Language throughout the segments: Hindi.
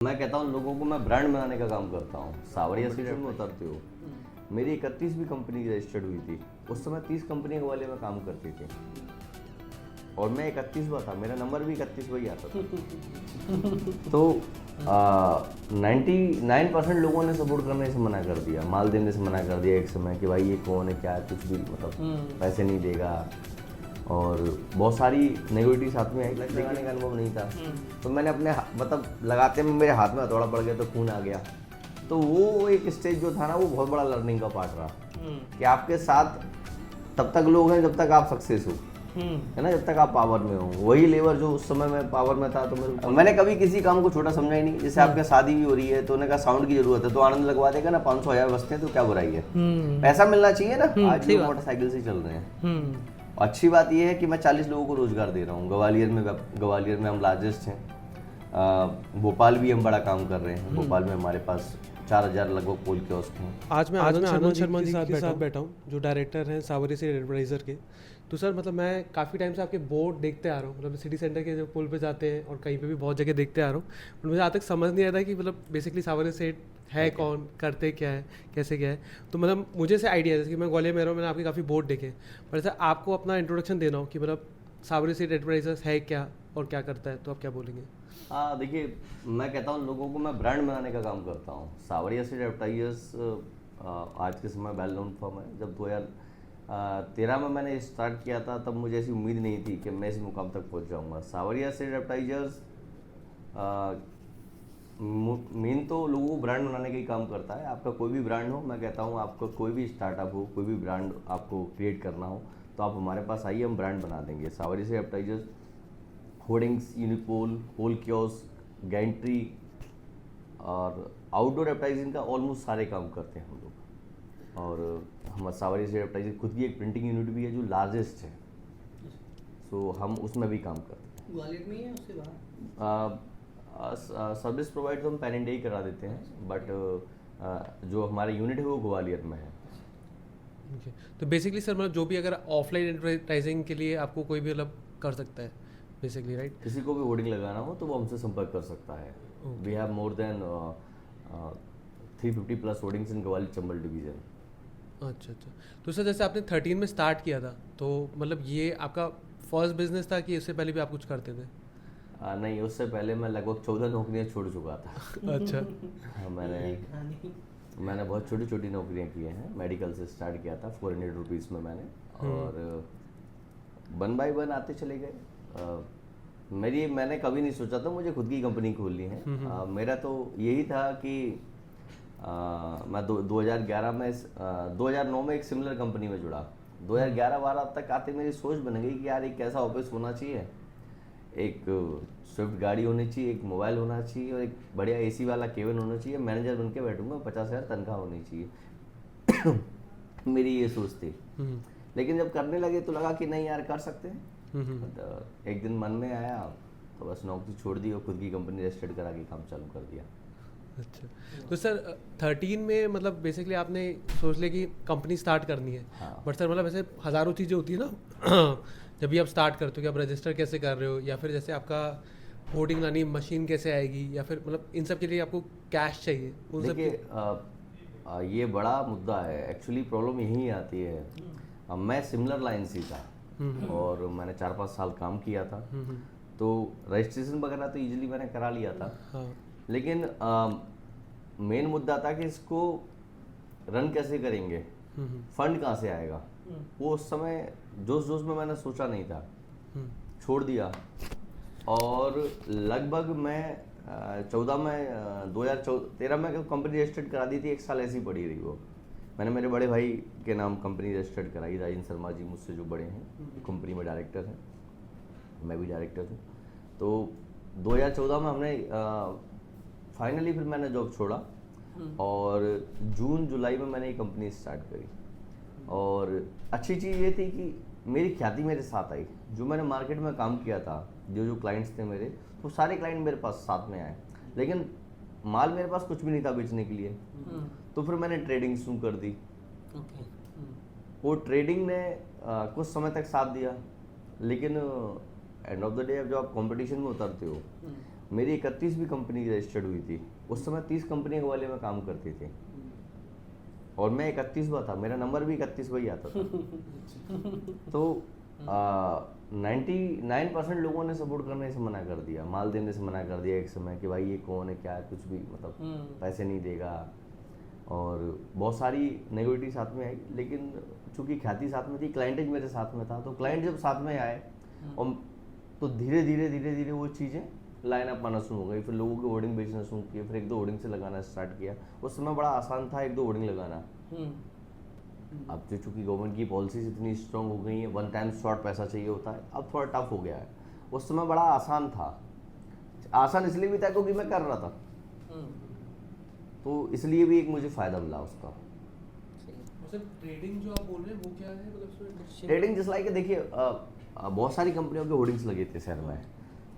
मैं कहता हूँ लोगों को, मैं ब्रांड बनाने का काम करता हूँ। सावरिया सीजन में उतरते हो, मेरी 31वीं कंपनी रजिस्टर्ड हुई थी। उस समय 30 कंपनियों वाले में काम करती थी और मैं 31वां था, मेरा नंबर भी 31वां ही आता था। तो 99% लोगों ने सपोर्ट करने से मना कर दिया, माल देने से मना कर दिया एक समय कि भाई ये कौन है, क्या है, कुछ भी मतलब पैसे नहीं देगा, और बहुत सारी नेगेटिविटी साथ में आई। लगाने का अनुभव नहीं था, तो मैंने अपने मतलब लगाते में मेरे हाथ में हथौड़ा पड़ गया तो खून आ गया। तो वो एक स्टेज जो था ना, वो बहुत बड़ा लर्निंग का पार्ट रहा कि आपके साथ तब तक लोग हैं जब तक आप सक्सेस हो, है ना, जब तक आप पावर में हो। वही लेबर जो उस समय मैं पावर में था, तो मैंने कभी किसी काम को छोटा समझा ही नहीं। जैसे आपके शादी भी हो रही है तो उन्होंने कहा साउंड की जरूरत है तो आनंद लगवा देगा ना, 500-1000 बचते हैं तो क्या बुराई है, पैसा मिलना चाहिए ना। आज लोग मोटरसाइकिल से चल रहे हैं। अच्छी बात यह है कि मैं 40 लोगों को रोजगार दे रहा हूँ। ग्वालियर में हम लार्जेस्ट हैं। भोपाल भी हम बड़ा काम कर रहे हैं। भोपाल में हमारे पास 4000 लगभग पोल कियोस्क हैं। आज मैं आनंद शर्मा जी के साथ बैठा हूँ जो डायरेक्टर हैं सावरिया सीड एडवर्टाइज़र के। तो सर मतलब मैं काफ़ी टाइम से आपके बोर्ड देखते आ रहा हूँ, मतलब सिटी सेंटर के जो पुल पे जाते हैं और कहीं पे भी बहुत जगह देखते आ रहा हूँ, बट मुझे आज तक समझ नहीं आता कि मतलब बेसिकली सावरिया सीड है कौन, करते क्या है, कैसे क्या है। तो मतलब मुझे से आइडिया है, जैसे कि मैं ग्वालियर में रहा हूँ, मैंने आपके काफ़ी बोर्ड देखे, पर ऐसा आपको अपना इंट्रोडक्शन देना हो कि मतलब सावरिया सीड एडवर्टाइजर्स है क्या और क्या करता है, तो आप क्या बोलेंगे? हाँ देखिए, मैं कहता हूँ लोगों को, मैं ब्रांड बनाने का काम करता हूँ। सावरिया सीड एडवर्टाइजर्स आज के समय वेल नोन फर्म है। जब 2013 में मैंने स्टार्ट किया था तब मुझे ऐसी उम्मीद नहीं थी कि मैं इस मुकाम तक पहुँच जाऊँगा। सावरिया सीड एडवर्टाइजर्स मेन तो लोगों को ब्रांड बनाने का ही काम करता है। आपका कोई भी ब्रांड हो, मैं कहता हूँ आपका कोई भी स्टार्टअप हो, कोई भी ब्रांड आपको क्रिएट करना हो तो आप हमारे पास आइए, हम ब्रांड बना देंगे। सावरिया सीड एडवर्टाइजर्स होर्डिंग्स, यूनिपोल, पोल कियोस्क, गैंट्री और आउटडोर एडवर्टाइजिंग का ऑलमोस्ट सारे काम करते हैं हम लोग। और हम सावरिया सीड एडवर्टाइजिंग खुद की एक प्रिंटिंग यूनिट भी है जो लार्जेस्ट है, सो हम उसमें भी काम करते हैं। ग्वालियर में ही है उससे बाहर? सर्विस प्रोवाइड तो हम पैन इंडिया ही करा देते हैं, बट जो हमारा यूनिट है वो ग्वालियर में है। Okay. तो बेसिकली सर मतलब जो भी अगर ऑफलाइन एडवर्टाइजिंग के लिए आपको कोई भी मतलब कर सकता है बेसिकली, राइट? किसी को भी होर्डिंग लगाना हो तो वो हमसे संपर्क कर सकता है। We have more than 350+ hoardings in Gwalior Chambal division. अच्छा अच्छा। तो सर जैसे आपने 13 में स्टार्ट किया था, तो मतलब ये आपका फर्स्ट बिजनेस था कि इससे पहले भी आप कुछ करते थे? नहीं, उससे पहले मैं लगभग 14 नौकरियां छोड़ चुका था। अच्छा। मैंने बहुत छोटी छोटी नौकरियां की हैं। मेडिकल से स्टार्ट किया था 400 रुपीज़ में मैंने, और 1 बाय 1 आते चले गए। मैंने कभी नहीं सोचा था मुझे खुद की कंपनी खोलनी है। मेरा तो यही था कि मैं 2011 में 2009 में एक सिमिलर कंपनी में जुड़ा। 2011-12 तक आते मेरी सोच बन गई कि यार एक कैसा ऑफिस होना चाहिए, एक स्विफ्ट गाड़ी होनी चाहिए, एक मोबाइल होना चाहिए और एक बढ़िया एसी वाला केबिन होना चाहिए। मैनेजर बन के बैठूंगा, 50,000 तनख्वाह होनी चाहिए। मेरी ये सोच थी। लेकिन जब करने लगे तो लगा कि नहीं यार कर सकते हैं। तो एक दिन मन में आया तो बस नौकरी छोड़ दी और खुद की कंपनी रजिस्टर्ड करा के काम चालू कर दिया। अच्छा। तो सर 13 में मतलब बेसिकली आपने सोच लिया कि कंपनी स्टार्ट करनी है। हाँ। बट सर मतलब ऐसे हज़ारों चीज़ें होती है ना जब भी आप स्टार्ट करते हो कि आप रजिस्टर कैसे कर रहे हो, या फिर जैसे आपका होर्डिंग लानी मशीन कैसे आएगी, या फिर मतलब इन सब के लिए आपको कैश चाहिए उन सब देखिए, ये बड़ा मुद्दा है। एक्चुअली प्रॉब्लम यही आती है। मैं सिमिलर लाइन से था और मैंने 4-5 साल काम किया था, तो रजिस्ट्रेशन वगैरह तो इजीली मैंने करा लिया था। हाँ। लेकिन मेन मुद्दा था कि इसको रन कैसे करेंगे, फंड कहाँ से आएगा। वो उस समय जोश में मैंने सोचा नहीं था, छोड़ दिया। और लगभग मैं 2013 में कंपनी रजिस्टर्ड करा दी थी। 1 साल ऐसी पड़ी रही वो। मैंने मेरे बड़े भाई के नाम कंपनी रजिस्टर्ड कराई। राजेंद्र शर्मा जी मुझसे जो बड़े हैं, कंपनी में डायरेक्टर हैं, मैं भी डायरेक्टर हूँ। तो 2014 में हमने फाइनली फिर मैंने जॉब छोड़ा और जून-जुलाई में मैंने ये कंपनी स्टार्ट करी। और अच्छी चीज़ ये थी कि मेरी ख्याति मेरे साथ आई। जो मैंने मार्केट में काम किया था, जो क्लाइंट्स थे मेरे, तो सारे क्लाइंट मेरे पास साथ में आए, लेकिन माल मेरे पास कुछ भी नहीं था बेचने के लिए। तो फिर मैंने ट्रेडिंग शुरू कर दी। वो ट्रेडिंग ने कुछ समय तक साथ दिया, लेकिन एंड ऑफ द डे जब आप कंपटीशन में उतरते हो मेरी 31वीं कंपनी रजिस्टर्ड हुई थी। उस समय 30 कंपनी वाले में काम करते थे और मैं 31वां था, मेरा नंबर भी 31वां ही आता था। तो 99% लोगों ने सपोर्ट करने से मना कर दिया, माल देने से मना कर दिया एक समय कि भाई ये कौन है, क्या है, कुछ भी मतलब पैसे नहीं देगा, और बहुत सारी नेगेटिविटी साथ में आई। लेकिन चूंकि ख्याति साथ में थी, क्लाइंटेज मेरे साथ में था, तो क्लाइंट जब साथ में आए और तो धीरे धीरे वो चीज़ें लाइन अप आना शुरू हो गई। फिर लोगों के होर्डिंग बेचना शुरू किए, फिर 1-2 होर्डिंग से लगाना स्टार्ट किया। उस समय बड़ा आसान था 1-2 होर्डिंग लगाना। अब तो चूंकि गवर्नमेंट की पॉलिसीज इतनी स्ट्रांग हो गई हैं, वन टाइम शॉर्ट पैसा चाहिए होता है, अब थोड़ा टफ हो गया है। उस समय बड़ा आसान था, आसान इसलिए भी था क्योंकि मैं कर रहा था, तो इसलिए भी एक मुझे फ़ायदा मिला उसका। ट्रेडिंग जो आप बोल रहे हैं वो क्या है, मतलब ट्रेडिंग जिस लाइक देखिए, बहुत सारी कंपनियों के होर्डिंग्स लगे थे शहर में।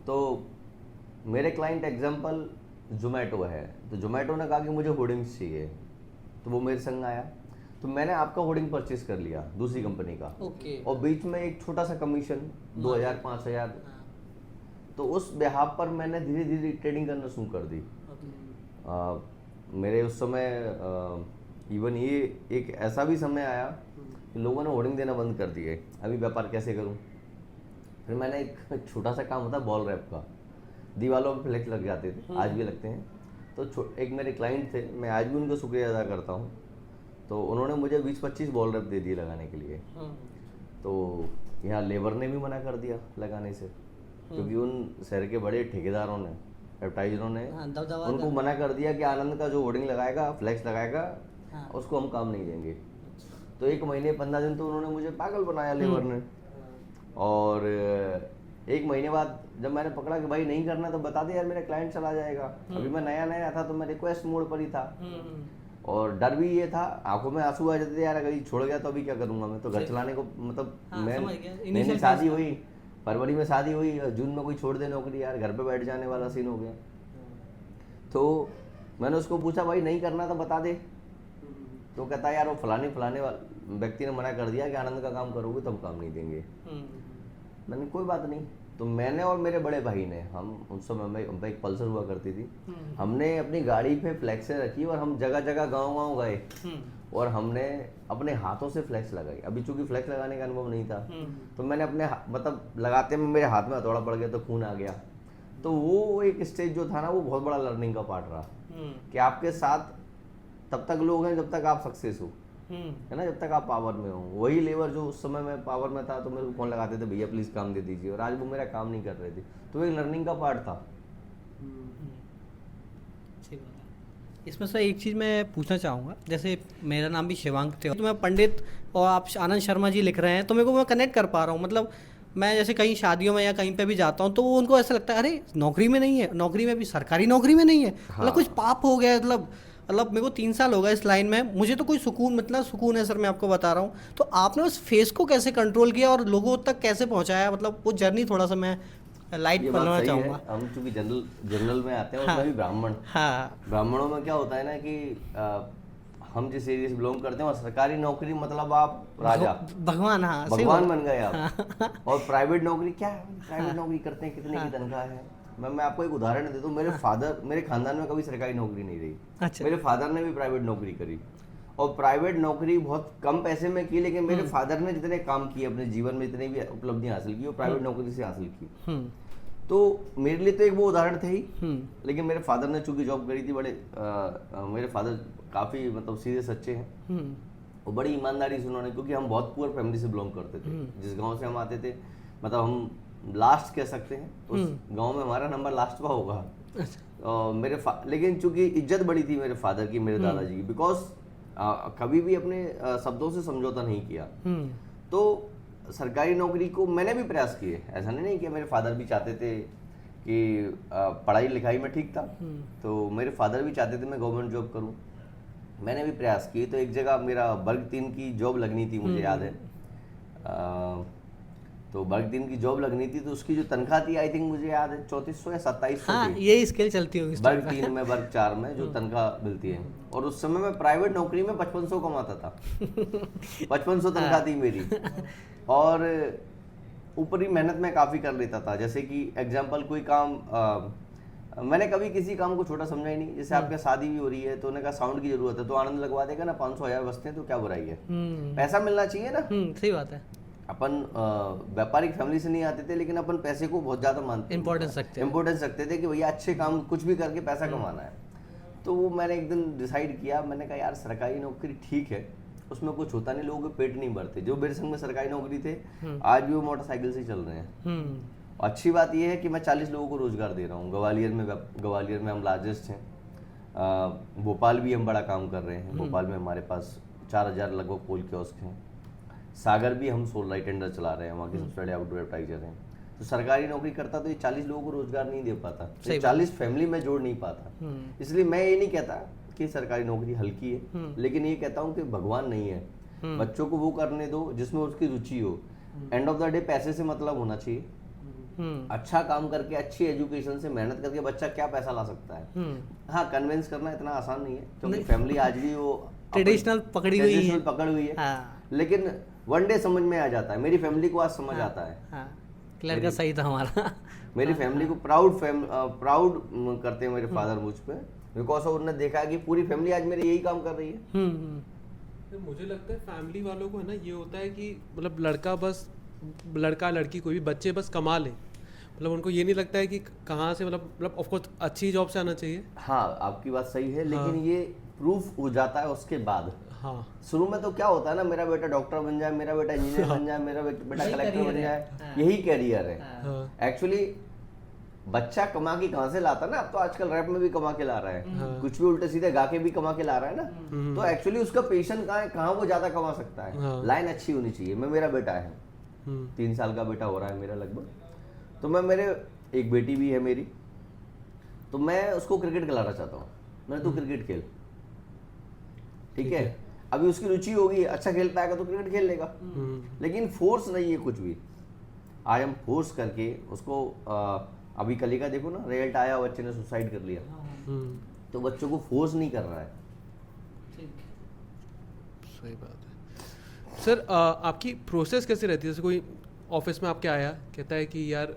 तो मेरे क्लाइंट एग्जांपल जोमेटो है, तो जोमेटो ने कहा कि मुझे होर्डिंग्स चाहिए, तो वो मेरे संग आया, तो मैंने आपका होर्डिंग परचेस कर लिया दूसरी कंपनी का, और बीच में एक छोटा सा कमीशन 2000-5000, तो उस बिहाफ पर मैंने धीरे धीरे ट्रेडिंग करना शुरू कर दी। मेरे उस समय इवन ये एक ऐसा भी समय आया कि लोगों ने होर्डिंग देना बंद कर दिए, अभी व्यापार कैसे करूं। फिर मैंने एक छोटा सा काम होता है बॉल रैप का, दीवालों पे फ्लेक्स लग जाते थे, आज भी लगते हैं। तो एक मेरे क्लाइंट थे, मैं आज भी उनका शुक्रिया अदा करता हूँ, तो उन्होंने मुझे 20-25 बॉल रैप दे दिए लगाने के लिए। तो यहाँ लेबर ने भी मना कर दिया लगाने से, क्योंकि उन शहर के बड़े ठेकेदारों ने, एडवर्टाइजरों ने उनको मना कर दिया कि आनंद का जो होर्डिंग लगाएगा, फ्लैक्स लगाएगा, उसको हम काम नहीं देंगे। तो 1 महीने 15 दिन तो उन्होंने मुझे पागल बनाया लेबर ने। और 1 महीने बाद जब मैंने पकड़ा कि भाई नहीं करना तो बता दे यार, मेरा क्लाइंट चला जाएगा। अभी मैं नया था, तो मैं रिक्वेस्ट मोड पर ही था, और डर भी ये था, आंखों में आंसू आ जाते थे यार, अगर ये छोड़ गया तो अभी क्या करूंगा मैं। तो घर चलाने को मतलब मैंने शादी हुई, फरवरी में शादी हुई, जून में कोई छोड़ दे नौकरी, यार घर पे बैठ जाने वाला सीन हो गया। तो मैंने उसको पूछा भाई नहीं करना तो बता दे, तो कहता यार वो फलाने व्यक्ति ने मना कर दिया कि आनंद का काम करोगे तो हम काम नहीं देंगे। मैंने कोई बात नहीं, तो मैंने और मेरे बड़े भाई ने, हम उस समय हम पे एक पल्सर हुआ करती थी, हमने अपनी गाड़ी पे फ्लैक्सें रखी और हम जगह जगह गाँव गए और हमने अपने हाथों से फ्लैक्स लगाई। अभी चूंकि फ्लैक्स लगाने का अनुभव नहीं था, तो मैंने अपने मतलब लगाते में मेरे हाथ में हथौड़ा पड़ गया तो खून आ गया। तो वो एक स्टेज जो था ना, वो बहुत बड़ा लर्निंग का पार्ट रहा कि आपके साथ तब तक लोग हैं जब तक आप सक्सेस हो, है ना, जब तक आप पावर में हो। वही लेबर जो उस समय मैं पावर में था, तो मेरे को फोन लगाते थे, भैया प्लीज काम दे दीजिए, और आज वो मेरा काम नहीं कर रहे थे। तो एक लर्निंग का पार्ट था। इसमें से एक चीज़ मैं पूछना चाहूँगा, जैसे मेरा नाम भी शिवांक थे, तो मैं पंडित और आप आनंद शर्मा जी लिख रहे हैं, तो मेरे को मैं कनेक्ट कर पा रहा हूँ। मतलब मैं जैसे कहीं शादियों में या कहीं पे भी जाता हूँ, तो वो उनको ऐसा लगता है अरे नौकरी में नहीं है, नौकरी में भी सरकारी नौकरी में नहीं है, मतलब कुछ पाप हो गया। मतलब मेरे को 3 साल हो गए इस लाइन में, मुझे तो कोई सुकून है सर, मैं आपको बता रहा हूँ। तो आपने उस फेस को कैसे कंट्रोल किया और लोगों तक कैसे पहुँचाया, मतलब वो जर्नी थोड़ा सा मैं लाइट बनना चाहूँगा। हम चूंकि जनरल में आते हैं, उसमें भी ब्राह्मण, ब्राह्मणों में क्या होता है ना कि हम जिस एरिया से बिलोंग करते हैं वहाँ सरकारी नौकरी मतलब आप राजा भगवान, भगवान बन गए आप। और प्राइवेट नौकरी क्या है, प्राइवेट नौकरी करते हैं, कितने की तनख्वाह है। मैं आपको एक उदाहरण दे दूं, मेरे खानदान में कभी सरकारी नौकरी नहीं रही। अच्छा। मेरे फादर ने भी प्राइवेट नौकरी करी, और प्राइवेट नौकरी बहुत कम पैसे में की, लेकिन मेरे फादर ने जितने काम किए अपने जीवन में, जितनी भी उपलब्धियां हासिल की, वो प्राइवेट नौकरी से हासिल की। तो मेरे लिए तो एक वो उदाहरण थे ही, लेकिन मेरे फादर ने चूंकि जॉब करी थी, मेरे फादर काफी मतलब सीधे सच्चे हैं, और बड़ी ईमानदारी से उन्होंने, क्योंकि हम बहुत पुअर फैमिली से बिलोंग करते थे। जिस गांव से हम आते थे, मतलब हम लास्ट कह सकते हैं, उस गांव में हमारा नंबर लास्ट का होगा। लेकिन चूंकि इज्जत बड़ी थी मेरे फादर की, मेरे दादाजी की, बिकॉज कभी भी अपने शब्दों से समझौता नहीं किया। तो सरकारी नौकरी को मैंने भी प्रयास किए, ऐसा नहीं किया। मेरे फादर भी चाहते थे कि पढ़ाई लिखाई में ठीक था, तो मेरे फादर भी चाहते थे मैं गवर्नमेंट जॉब करूं। मैंने भी प्रयास किए। तो एक जगह मेरा वर्ग 3 की जॉब लगनी थी, मुझे याद है। तो वर्ग 3 की जॉब लगनी थी, तो उसकी जो तनख्वाह थी, आई थिंक मुझे याद है 3400 या 2700 थी। यही स्केल चलती होगी वर्ग 3 में, वर्ग 4 में जो तनख्वाह मिलती है। और उस समय मैं प्राइवेट नौकरी में 5500 कमाता था। 5500 तनख्वाह थी मेरी, और ऊपरी मेहनत मैं काफ़ी कर लेता था। जैसे कि एग्जाम्पल कोई काम मैंने कभी किसी काम को छोटा समझा ही नहीं। जैसे आपके शादी भी हो रही है तो उन्होंने कहा साउंड की जरूरत है तो आनंद लगवा देगा ना, 500-1000 बचते हैं तो क्या बुराई है, पैसा मिलना चाहिए ना। सही बात है। अपन व्यापारिक फैमिली से नहीं आते थे, लेकिन अपन पैसे को बहुत ज्यादा मानते इम्पोर्टेंस रखते थे कि भैया अच्छे काम कुछ भी करके पैसा कमाना है। तो वो मैंने एक दिन डिसाइड किया, मैंने कहा यार सरकारी नौकरी ठीक है, उसमें कुछ होता नहीं, लोगों के पेट नहीं भरते। जो मेरे संग में सरकारी नौकरी थे आज भी वो मोटरसाइकिल से चल रहे हैं। अच्छी बात यह है कि मैं 40 लोगों को रोजगार दे रहा हूँ। ग्वालियर में हम लार्जेस्ट हैं, भोपाल भी हम बड़ा काम कर रहे हैं। भोपाल में हमारे पास 4000 लगभग पोल कियोस्क हैं। सागर भी हम सोलर टेंडर चला रहे हैं, वहाँ के सबसे बड़े आउटडोर एडवर्टाइजर हैं। तो सरकारी नौकरी करता तो ये 40 लोगों को रोजगार नहीं दे पाता, 40 फैमिली में जोड़ नहीं पाता। इसलिए मैं ये नहीं कहता कि सरकारी नौकरी हल्की है, लेकिन ये कहता हूँ कि भगवान नहीं है। बच्चों को वो करने दो जिसमें उसकी रुचि हो। एंड ऑफ द डे पैसे से मतलब होना चाहिए। अच्छा काम करके, अच्छी एजुकेशन से मेहनत करके बच्चा क्या पैसा ला सकता है। हाँ, कन्विंस करना इतना आसान नहीं है, क्योंकि फैमिली आज भी वो ट्रेडिशनल पकड़ी हुई है। हाँ। लेकिन वन डे समझ में आ जाता है। मेरी फैमिली को आज समझ आता है। हाँ। लड़का सही था हमारा। मेरी फैमिली को प्राउड करते हैं मेरे फादर मुझ पे, बिकॉज उन्होंने देखा कि पूरी फैमिली आज मेरे यही काम कर रही है। मुझे लगता है फैमिली वालों को है ना, ये होता है कि मतलब लड़का लड़की कोई भी बच्चे बस कमा ले, मतलब उनको ये नहीं लगता है कि कहाँ से, मतलब ऑफ कोर्स अच्छी जॉब से आना चाहिए। हाँ, आपकी बात सही है, लेकिन ये प्रूफ हो जाता है उसके बाद। हाँ, शुरू में तो क्या होता है ना, मेरा बेटा डॉक्टर बन जाए, मेरा बेटा इंजीनियर बन जाए, मेरा बेटा कलेक्टर बन जाए, यही कैरियर है। एक्चुअली बच्चा कमा के कहाँ से लाता ना, अब तो आजकल रैप में भी कमा के ला रहा है, कुछ भी उल्टे सीधे गा के भी कमा के ला रहा है ना। तो एक्चुअली उसका पेशेंट कहाँ है, कहाँ वो ज्यादा कमा सकता है। लाइन अच्छी होनी चाहिए। मेरा बेटा है 3 साल का बेटा हो रहा है मेरा लगभग, तो मेरे एक बेटी भी है मेरी, तो मैं उसको क्रिकेट खिलाना चाहता हूँ। मैं तू क्रिकेट खेल, ठीक है। अभी उसकी रुचि होगी, अच्छा खेल पाएगा तो क्रिकेट खेल लेगा, लेकिन फोर्स नहीं है कुछ भी। आज हम फोर्स करके उसको अभी कल का देखो ना, रिजल्ट आया, बच्चे ने सुसाइड कर लिया। तो बच्चों को फोर्स नहीं कर रहा है। सही बात है। सर आपकी प्रोसेस कैसी रहती है? जैसे कोई ऑफिस में आपके आया, कहता है कि यार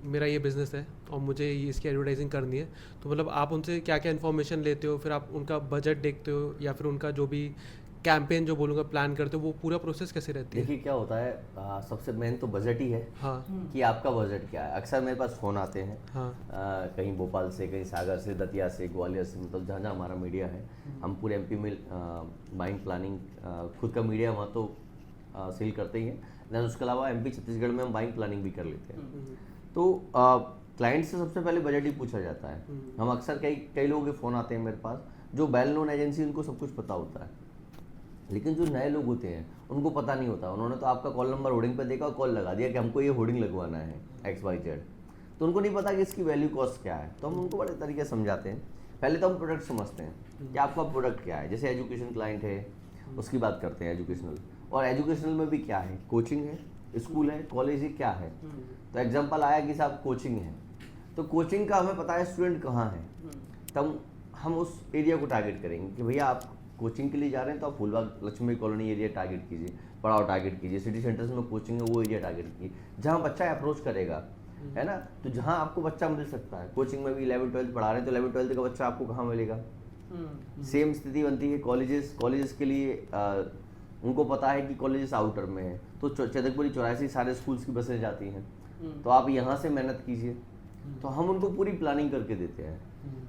मेरा ये बिज़नेस है और मुझे इसकी एडवर्टाइजिंग करनी है, तो मतलब आप उनसे क्या क्या इन्फॉर्मेशन लेते हो, फिर आप उनका बजट देखते हो या फिर उनका जो भी कैंपेन जो बोलूँगा प्लान करते हो, वो पूरा प्रोसेस कैसे रहती है? देखिए क्या होता है, सबसे मेन तो बजट ही है। हाँ, कि आपका बजट क्या है। अक्सर मेरे पास फ़ोन आते हैं, हाँ, कहीं भोपाल से, कहीं सागर से, दतिया से, ग्वालियर से, मतलब जहाँ जहाँ हमारा मीडिया है। हम पूरे एमपी में बाइंग प्लानिंग, खुद का मीडिया वहाँ तो सेल करते ही हैं, देन उसके अलावा एमपी छत्तीसगढ़ में हम बाइंग प्लानिंग भी कर लेते हैं। तो क्लाइंट से सबसे पहले बजट ही पूछा जाता है। हम अक्सर कई लोगों के फ़ोन आते हैं मेरे पास, जो वेल नोन एजेंसी, उनको सब कुछ पता होता है, लेकिन जो नए लोग होते हैं उनको पता नहीं होता। उन्होंने तो आपका कॉल नंबर होर्डिंग पे देखा और कॉल लगा दिया कि हमको ये होर्डिंग लगवाना है XYZ, तो उनको नहीं पता कि इसकी वैल्यू कॉस्ट क्या है। तो हम उनको बड़े तरीके से समझाते हैं। पहले तो हम प्रोडक्ट समझते हैं कि आपका प्रोडक्ट क्या है। जैसे एजुकेशन क्लाइंट है, उसकी बात करते हैं एजुकेशनल, और एजुकेशनल में भी क्या है, कोचिंग है, स्कूल है, कॉलेज है, क्या है। तो एग्जाम्पल आया कि साहब कोचिंग है, तो कोचिंग का हमें पता है स्टूडेंट कहाँ है, तब हम उस एरिया को टारगेट करेंगे कि भैया आप कोचिंग के लिए जा रहे हैं तो आप Phoolbagh Lakshmi colony area target कीजिए, पड़ाव टारगेट कीजिए, सिटी सेंटर्स में कोचिंग है वो एरिया टारगेट कीजिए जहाँ बच्चा अप्रोच करेगा, है ना। तो जहाँ आपको बच्चा मिल सकता है, कोचिंग में भी 11th-12th पढ़ा रहे हैं तो 11th-12th का बच्चा आपको कहाँ मिलेगा। सेम स्थिति बनती है कॉलेजेस के लिए। उनको पता है कि कॉलेजेस आउटर में है, तो चतकपुरी 84 सारे स्कूल्स की बसें जाती हैं, तो आप यहाँ से मेहनत कीजिए। तो हम उनको पूरी प्लानिंग करके देते हैं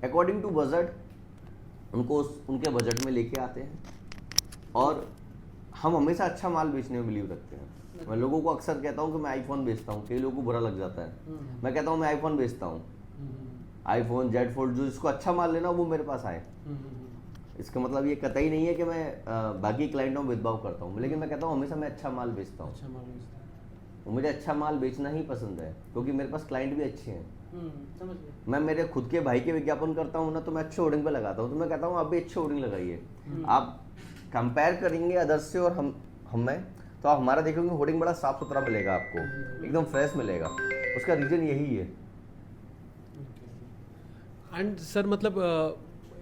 अकॉर्डिंग टू बजट, उनको उनके बजट में लेके आते हैं। और हम हमेशा अच्छा माल बेचने में बिलीव रखते हैं। मैं लोगों को अक्सर कहता हूँ कि मैं आईफोन बेचता हूँ, कई लोगों को बुरा लग जाता है। मैं कहता हूँ मैं आईफोन बेचता हूँ, आईफोन, Z Fold, जो जिसको अच्छा माल लेना वो मेरे पास आए। इसका मतलब ये कतई नहीं है कि मैं बाकी क्लाइंटों में भेदभाव करता हूँ, लेकिन मैं कहता हूँ हमेशा मैं अच्छा माल बेचता हूँ। मुझे अच्छा माल बेचना ही पसंद है, क्योंकि मेरे पास क्लाइंट भी अच्छे हैं। मैं मेरे खुद के भाई के विज्ञापन करता हूँ ना, तो मैं अच्छे होर्डिंग पे लगाता हूँ, तो मैं कहता हूँ आप भी अच्छे होर्डिंग लगाइए। आप कंपेयर करेंगे अदर्स से और हमें, तो आप हमारा देखोगे होर्डिंग बड़ा साफ सुथरा मिलेगा आपको, एकदम फ्रेश मिलेगा। उसका रीजन यही है। एंड सर मतलब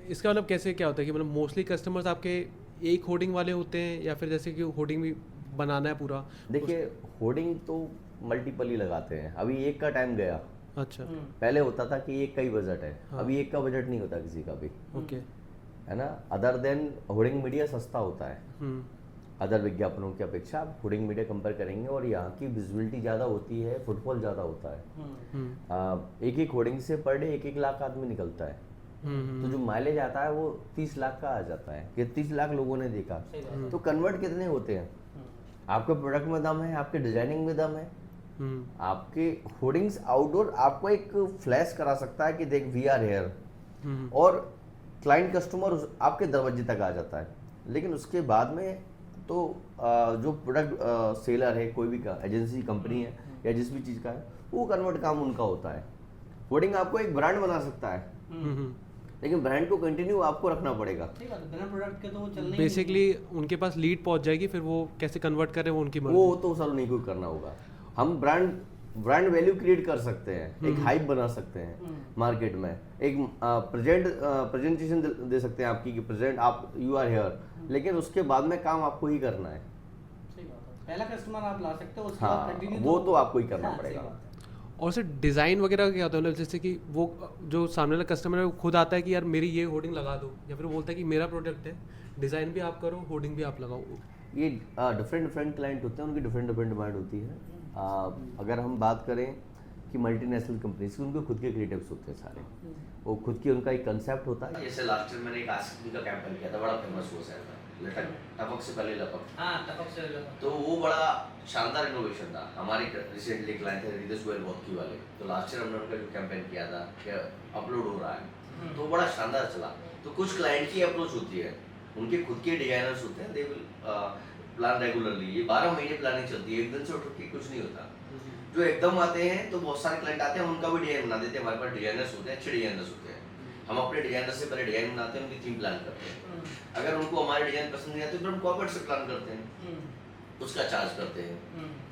इसका मतलब कैसे क्या होता है कि मतलब मोस्टली कस्टमर्स आपके एक होर्डिंग वाले होते हैं या फिर जैसे कि होर्डिंग भी बनाना है पूरा? देखिए होर्डिंग तो मल्टीपल ही लगाते हैं। अभी एक का टाइम गया, अच्छा पहले होता था कि एक का ही बजट है, अभी एक का बजट नहीं होता किसी का भी, ओके है ना। अदर देन होर्डिंग मीडिया सस्ता होता है अदर विज्ञापनों की अपेक्षा। आप होर्डिंग मीडिया कंपेयर करेंगे और यहाँ की विजिबिलिटी ज़्यादा होती है, फुटफॉल ज़्यादा होता है। एक एक होर्डिंग से पर डे 1-1 लाख आदमी निकलता है, तो जो माइलेज आता है वो 30 लाख का आ जाता है कि 30 लाख लोगों ने देखा। तो कन्वर्ट कितने होते हैं? आपके प्रोडक्ट में दम है, आपके डिजाइनिंग में दम है, आपके होर्डिंग्स आउटडोर आपको एक फ्लैश करा सकता है कि देख वी आर हेयर, और क्लाइंट कस्टमर आपके दरवाजे तक आ जाता है। लेकिन उसके बाद में तो जो प्रोडक्ट सेलर है, कोई भी एजेंसी कंपनी है या जिस भी चीज़ का है, वो कन्वर्ट काम उनका होता है। होर्डिंग आपको एक ब्रांड बना सकता है, लेकिन ब्रांड को कंटिन्यू आपको रखना पड़ेगा। बिना प्रोडक्ट के तो वो चलने ही बेसिकली उनके पास लीड पहुंच जाएगी, फिर वो कैसे कन्वर्ट करें वो उनकी मर्जी। वो तो सर नहीं कोई करना होगा। हम ब्रांड वैल्यू क्रिएट कर सकते हैं, एक हाइप बना सकते हैं मार्केट में, एक प्रेजेंटेशन दे सकते हैं आपकी कि प्रेजेंट आप यू आर हियर, लेकिन उसके बाद में काम आपको ही करना है। सही बात है। पहला कस्टमर आप ला सकते हो, उसके हाँ, बाद कंटिन्यू वो तो आपको ही करना हाँ, सही पड़ेगा। बात है। और सर डिज़ाइन वगैरह का क्या होता है, मतलब जैसे कि वो जो सामने वाला कस्टमर है वो खुद आता है कि यार मेरी ये होर्डिंग लगा दो, या फिर वो बोलता है कि मेरा प्रोडक्ट है, डिज़ाइन भी आप करो, होर्डिंग भी आप लगाओ। ये डिफरेंट क्लाइंट होते हैं, उनकी डिफरेंट डिमांड होती है। अगर हम बात करें कि मल्टीनेशनल कंपनीज की, उनके खुद के क्रिएटिव्स होते हैं सारे, वो खुद की उनका एक कंसेप्ट होता है। जैसे लास्ट ईयर मैंने एक आइसक्रीम का कैंपेन किया था, बड़ा फेमस हुआ था, लटक टपक से पहले लपक। हाँ, टपक से लपक। तो वो बड़ा शानदार इनोवेशन था। हमारे रिसेंटली क्लाइंट थे रितेश गोयल वॉकी वाले, तो लास्ट ईयर हमने उनका जो कैंपेन किया था कि अपलोड हो रहा है, तो बड़ा शानदार चला। तो कुछ क्लाइंट की अप्रोच होती है, उनके खुद के डिजाइनर्स होते हैं, दे विल प्लान रेगुलरली। ये 12 महीने प्लानिंग चलती है, एक दिन से उठ के कुछ नहीं होता। जो एकदम आते हैं तो बहुत सारे क्लाइंट आते हैं, उनका भी डिजाइन बना देते हैं। हमारे पास डिजाइनर्स होते हैं, अच्छे डिजाइनर्स होते हैं। हम अपने डिजाइनर से पहले डिजाइन बनाते हैं, उनकी थीम प्लान करते हैं। अगर उनको हमारे डिजाइन पसंद नहीं आते तो हम कॉर्पोरेट से प्लान करते हैं, उसका चार्ज करते हैं,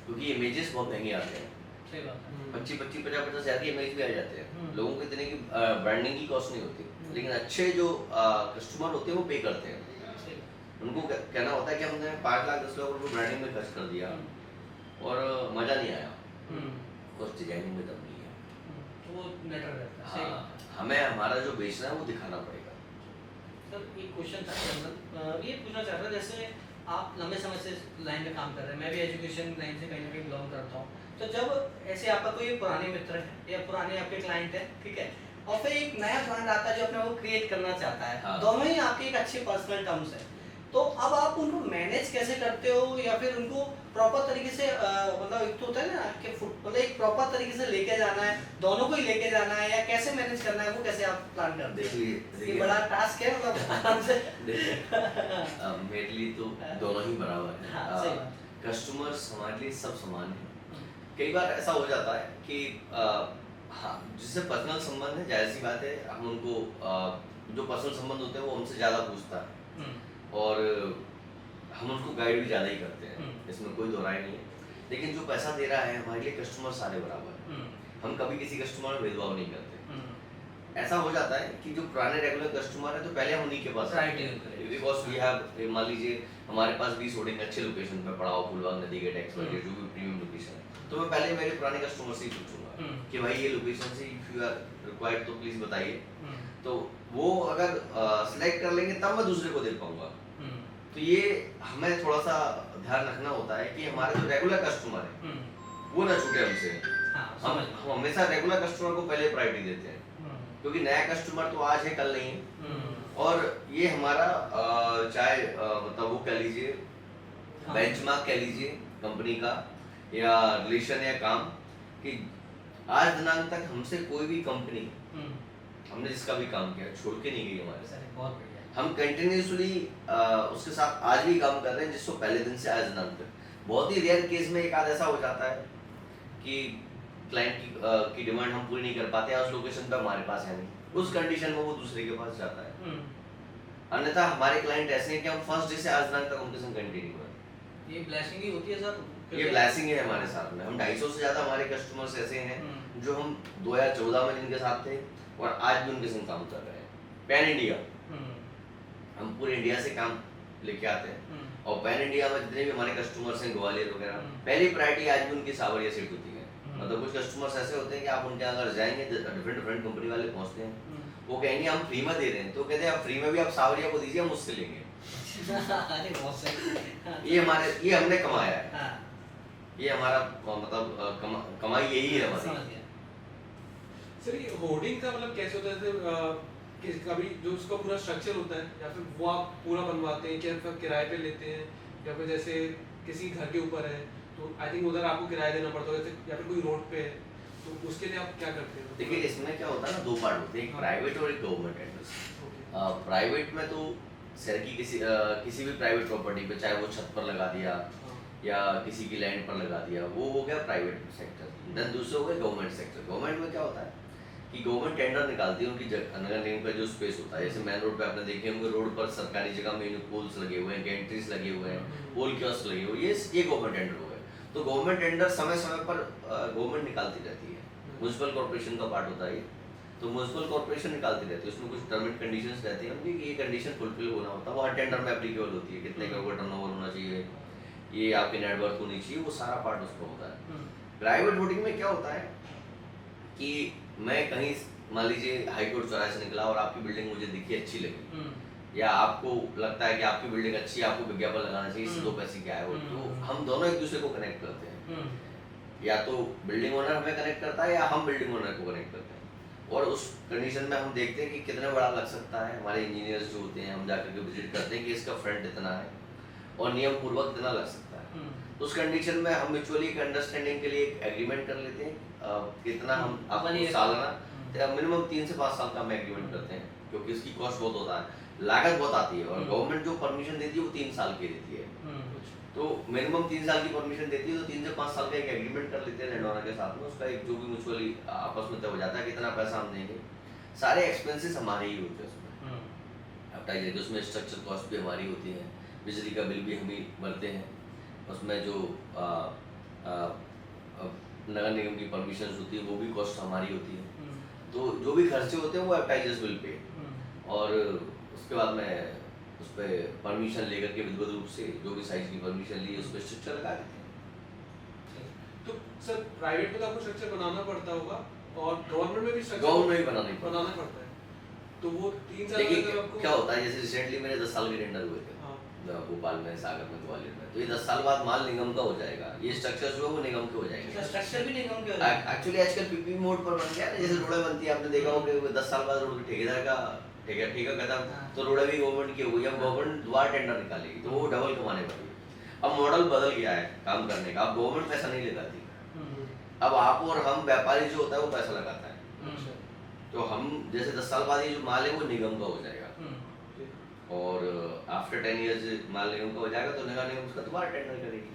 क्योंकि इमेजेस बहुत महंगे आते हैं। सही बात है। 25-50 हज़ार की इमेज भी आ जाते हैं। लोगों को इतने की ब्रांडिंग की कॉस्ट नहीं होती, लेकिन अच्छे जो कस्टमर होते हैं वो पे करते हैं। उनको कहना होता है कि हमने 5 लाख 10 लाख रुपये ब्रांडिंग में खर्च कर दिया और मज़ा नहीं आया, उस डिजाइनिंग में दम नहीं है, तो वो मैटर रहता है। सही बात है। हमें हमारा जो बेचना है वो दिखाना पड़ेगा। सर एक क्वेश्चन था जनरल, ये पूछना चाह रहा था, जैसे आप लंबे समय से लाइन में काम कर रहे हैं, मैं भी एजुकेशन लाइन से कहीं ना कहीं बिलोंग करता हूँ, तो जब ऐसे आपका कोई पुराने मित्र है या पुराने आपके क्लाइंट है, ठीक है, और फिर एक नया ब्रांड आता है जो अपने को क्रिएट करना चाहता है, हाँ। दोनों ही आपके एक अच्छे पर्सनल टर्म्स है, तो अब आप उनको मैनेज कैसे करते हो, या फिर उनको प्रॉपर तरीके से मतलब एक तो होता है ना कि मतलब एक प्रॉपर तरीके से लेके जाना है, दोनों को ही लेके जाना है, या कैसे मैनेज करना है, वो कैसे आप प्लान करते हैं? देखिए ये बड़ा टास्क है, मतलब आराम से। मेरे लिए तो दोनों ही बराबर हाँ, सही है। बात। कस्टमर्स हमारे लिए सब समान है। कई बार ऐसा हो जाता है कि हाँ, जिससे पर्सनल संबंध है, जाहिर सी बात है, हम उनको जो पर्सनल संबंध होते हैं वो हमसे ज़्यादा पूछता है और हम उसको गाइड भी ज़्यादा ही करते हैं, इसमें कोई दो राय नहीं है। लेकिन जो पैसा दे रहा है हमारे लिए कस्टमर सारे बराबर हैं, हम कभी किसी कस्टमर में भेदभाव नहीं करते। ऐसा हो जाता है कि जो पुराने रेगुलर कस्टमर है तो पहले हम उन्हीं के पास बिकॉज वी हैव, मान लीजिए हमारे पास 20 होर्डिंग अच्छे लोकेशन पे पड़ा हो, फुलबाग, नदी गेट, एक्सवाइजेड, जो भी प्रीमियम लोकेशन है, तो मैं पहले मेरे पुराने कस्टमर से ही पूछूंगा कि भाई ये लोकेशन से इफ यू आर रिक्वायर्ड तो प्लीज बताइए। तो वो अगर सिलेक्ट कर लेंगे तब मैं दूसरे को दे पाऊंगा। तो ये हमें थोड़ा सा ध्यान रखना होता है कि हमारे जो रेगुलर कस्टमर है वो ना छूटे हमसे। हम हमेशा रेगुलर कस्टमर को पहले प्रायोरिटी देते हैं, क्योंकि नया कस्टमर तो आज है कल नहीं है। और ये हमारा चाहे मतलब वो कह लीजिए बेंचमार्क कह लीजिए कंपनी का या रिलेशन या काम, कि आज दिनांक तक हमसे कोई भी कंपनी हमने जिसका भी काम किया छोड़ के नहीं गई हमारे साथ। बहुत बढ़िया। हम कंटिन्यूसली उसके साथ आज भी काम कर रहे हैं, जिसको पहले दिन से आज दिनांक तक। बहुत ही रेयर केस में एक आध ऐसा हो जाता है कि क्लाइंट की डिमांड हम पूरी नहीं कर पाते हैं, उस लोकेशन पे हमारे पास है नहीं, उस कंडीशन में वो दूसरे के पास जाता है। अन्यथा हमारे क्लाइंट ऐसे हैं कि हम फर्स्ट डे से आज दिनांक तक उनके संग कंटिन्यू हैं। ये ब्लेसिंग ही होती है सर, ये ब्लेसिंग है हमारे साथ में। हम 250 से ज़्यादा हमारे कस्टमर्स ऐसे हैं जो हम 2014 में जिनके साथ थे और आज भी उनके संग काम कर रहे हैं। पैन इंडिया, हम पूरे इंडिया से काम लेके आते हैं और पैन इंडिया में जितने भी हमारे कस्टमर्स हैं ग्वालियर वगैरह, पहली प्रायोरिटी आज भी उनकी सावरिया सीट होती है। मतलब कुछ कस्टमर्स ऐसे होते हैं कि आप उनके अगर जाएंगे डिफरेंट डिफरेंट कंपनी वाले पहुंचते हैं, वो कहेंगे हम फ्री में दे रहे हैं, तो कहते हैं आप फ्री में भी आप सावरिया को दीजिए, हम उससे लेंगे। अरे बहुत सही। ये हमने कमाया है, हाँ, ये हमारा मतलब कमाई यही है हमारी। समझ गया। सर ये होर्डिंग का मतलब कैसे होता है? जैसे कि कभी जो उसका पूरा स्ट्रक्चर होता है, या फिर वो आप पूरा बनवाते हैं, क्या फिर किराए पे लेते हैं, या फिर जैसे किसी घर के ऊपर है तो आई थिंक उधर आपको किराया देना पड़ता है, या फिर कोई रोड पे है तो उसके लिए आप क्या करते हैं? देखिए इसमें क्या होता है ना, दो पार्ट होते हैं, एक प्राइवेट और एक गवर्नमेंट टेंडर्स। प्राइवेट में तो शहर की किसी भी प्राइवेट प्रॉपर्टी पे, चाहे वो छत पर लगा दिया या किसी की लैंड पर लगा दिया, वो हो गया प्राइवेट सेक्टर। देन दूसरे हो गए गवर्नमेंट सेक्टर। गवर्नमेंट में क्या होता है कि गवर्नमेंट टेंडर निकालती है उनकी नगर निगम का जो स्पेस होता है। जैसे मेन रोड पे आपने देखे होंगे, रोड पर सरकारी जगह में पोल्स लगे हुए हैं, गैंट्रीज लगे हुए हैं, पोल कियोस्क लगे हुए हैं, ये गवर्नमेंट टेंडर हो गए। तो गवर्नमेंट टेंडर समय समय पर गवर्नमेंट निकालती रहती है। म्युनिसिपल कॉर्पोरेशन का पार्ट होता है ये, तो म्युनिसिपल कॉर्पोरेशन निकालती रहती है, उसमें कुछ टर्म एंड कंडीशंस रहती हैं उनकी, ये कंडीशन फुलफिल होना होता है, वो हर टेंडर में एप्लीकेबल होती है। कितने करोड़ का टर्नओवर होना चाहिए, ये आपकी नेटवर्थ होनी चाहिए, वो सारा पार्ट उसमें होता है। प्राइवेट होर्डिंग में क्या होता है कि मैं कहीं मान लीजिए हाई कोर्ट चौराहे से निकला और आपकी बिल्डिंग मुझे दिखी, अच्छी लगी, या आपको लगता है कि आपकी बिल्डिंग अच्छी है, आपको विज्ञापन लगाना चाहिए, इससे दो पैसे क्या है वो, तो हम दोनों एक दूसरे को कनेक्ट करते हैं। या तो बिल्डिंग ओनर हमें कनेक्ट करता है या हम बिल्डिंग ओनर को कनेक्ट करते हैं। और उस कंडीशन में हम देखते हैं कि कितना बड़ा लग सकता है। हमारे इंजीनियर्स जो होते हैं, हम जाकर के विजिट करते हैं कि इसका फ्रंट इतना है और नियम पूर्वक इतना लग सकता है। तो उस कंडीशन में हम म्यूचुअली एक अंडरस्टैंडिंग के लिए एक एग्रीमेंट कर लेते हैं, कितना हम आपको सालाना मिनिमम 3 से 5 साल का हम एग्रीमेंट करते हैं, क्योंकि इसकी कॉस्ट बहुत होता है, लागत बहुत आती है, और गवर्नमेंट जो परमिशन देती है वो 3 साल की देती है। तो मिनिमम 3 साल की परमिशन देती है, तो 3 से 5 साल का एक एग्रीमेंट कर लेते हैं लैंड ओनर के साथ में। उसका एक जो भी म्यूचुअली आपस में तय हो जाता है कितना पैसा हम देंगे, सारे एक्सपेंसेस हमारे ही होते हैं उसमें। अपटाइज है, उसमें स्ट्रक्चर कॉस्ट भी हमारी होती है, बिजली का बिल भी हम ही भरते हैं, उसमें जो नगर निगम की परमिशन होती है वो भी कॉस्ट हमारी होती है। तो जो भी खर्चे होते हैं वो एडवर्टाइजर्स विल पे, और उसके बाद में उस पर परमिशन लेकर के विधिवत रूप से जो भी साइज की परमिशन ली उस पर स्ट्रक्चर लगा देते हैं। तो सर प्राइवेट में तो आपको स्ट्रक्चर बनाना पड़ता होगा, और गवर्नमेंट में भी गवर्नमेंट में भी बनाना पड़ता है। तो वो 3 साल देखिए क्या होता है, जैसे रिसेंटली मेरे 10 साल के टेंडर हुए थे भोपाल में, सागर में, ग्वालियर में, तो ये 10 साल बाद माल निगम का हो जाएगा, ये स्ट्रक्चर जो है वो निगम के हो जाएंगे। स्ट्रक्चर भी निगम के हो जाएंगे। एक्चुअली आजकल पीपी मोड पर बन गया है, जैसे रोडें बनती है, आपने देखा होगा कि 10 साल बाद रोड ठेकेदार का ठेका खत्म, तो रोडें भी गवर्नमेंट की हो गई। अब गवर्नमेंट दोबारा टेंडर निकालेगी तो वो डबल कमाने पड़ेगी। अब मॉडल बदल गया है काम करने का, अब गवर्नमेंट पैसा नहीं लगाती, अब आप और हम व्यापारी जो होता है वो पैसा लगाता है। तो हम जैसे 10 साल बाद ये जो माल है वो निगम का हो जाएगा, और आफ्टर 10 इयर्स माल निगम का हो जाएगा, तो नगर निगम उसका दोबारा टेंडर करेगी।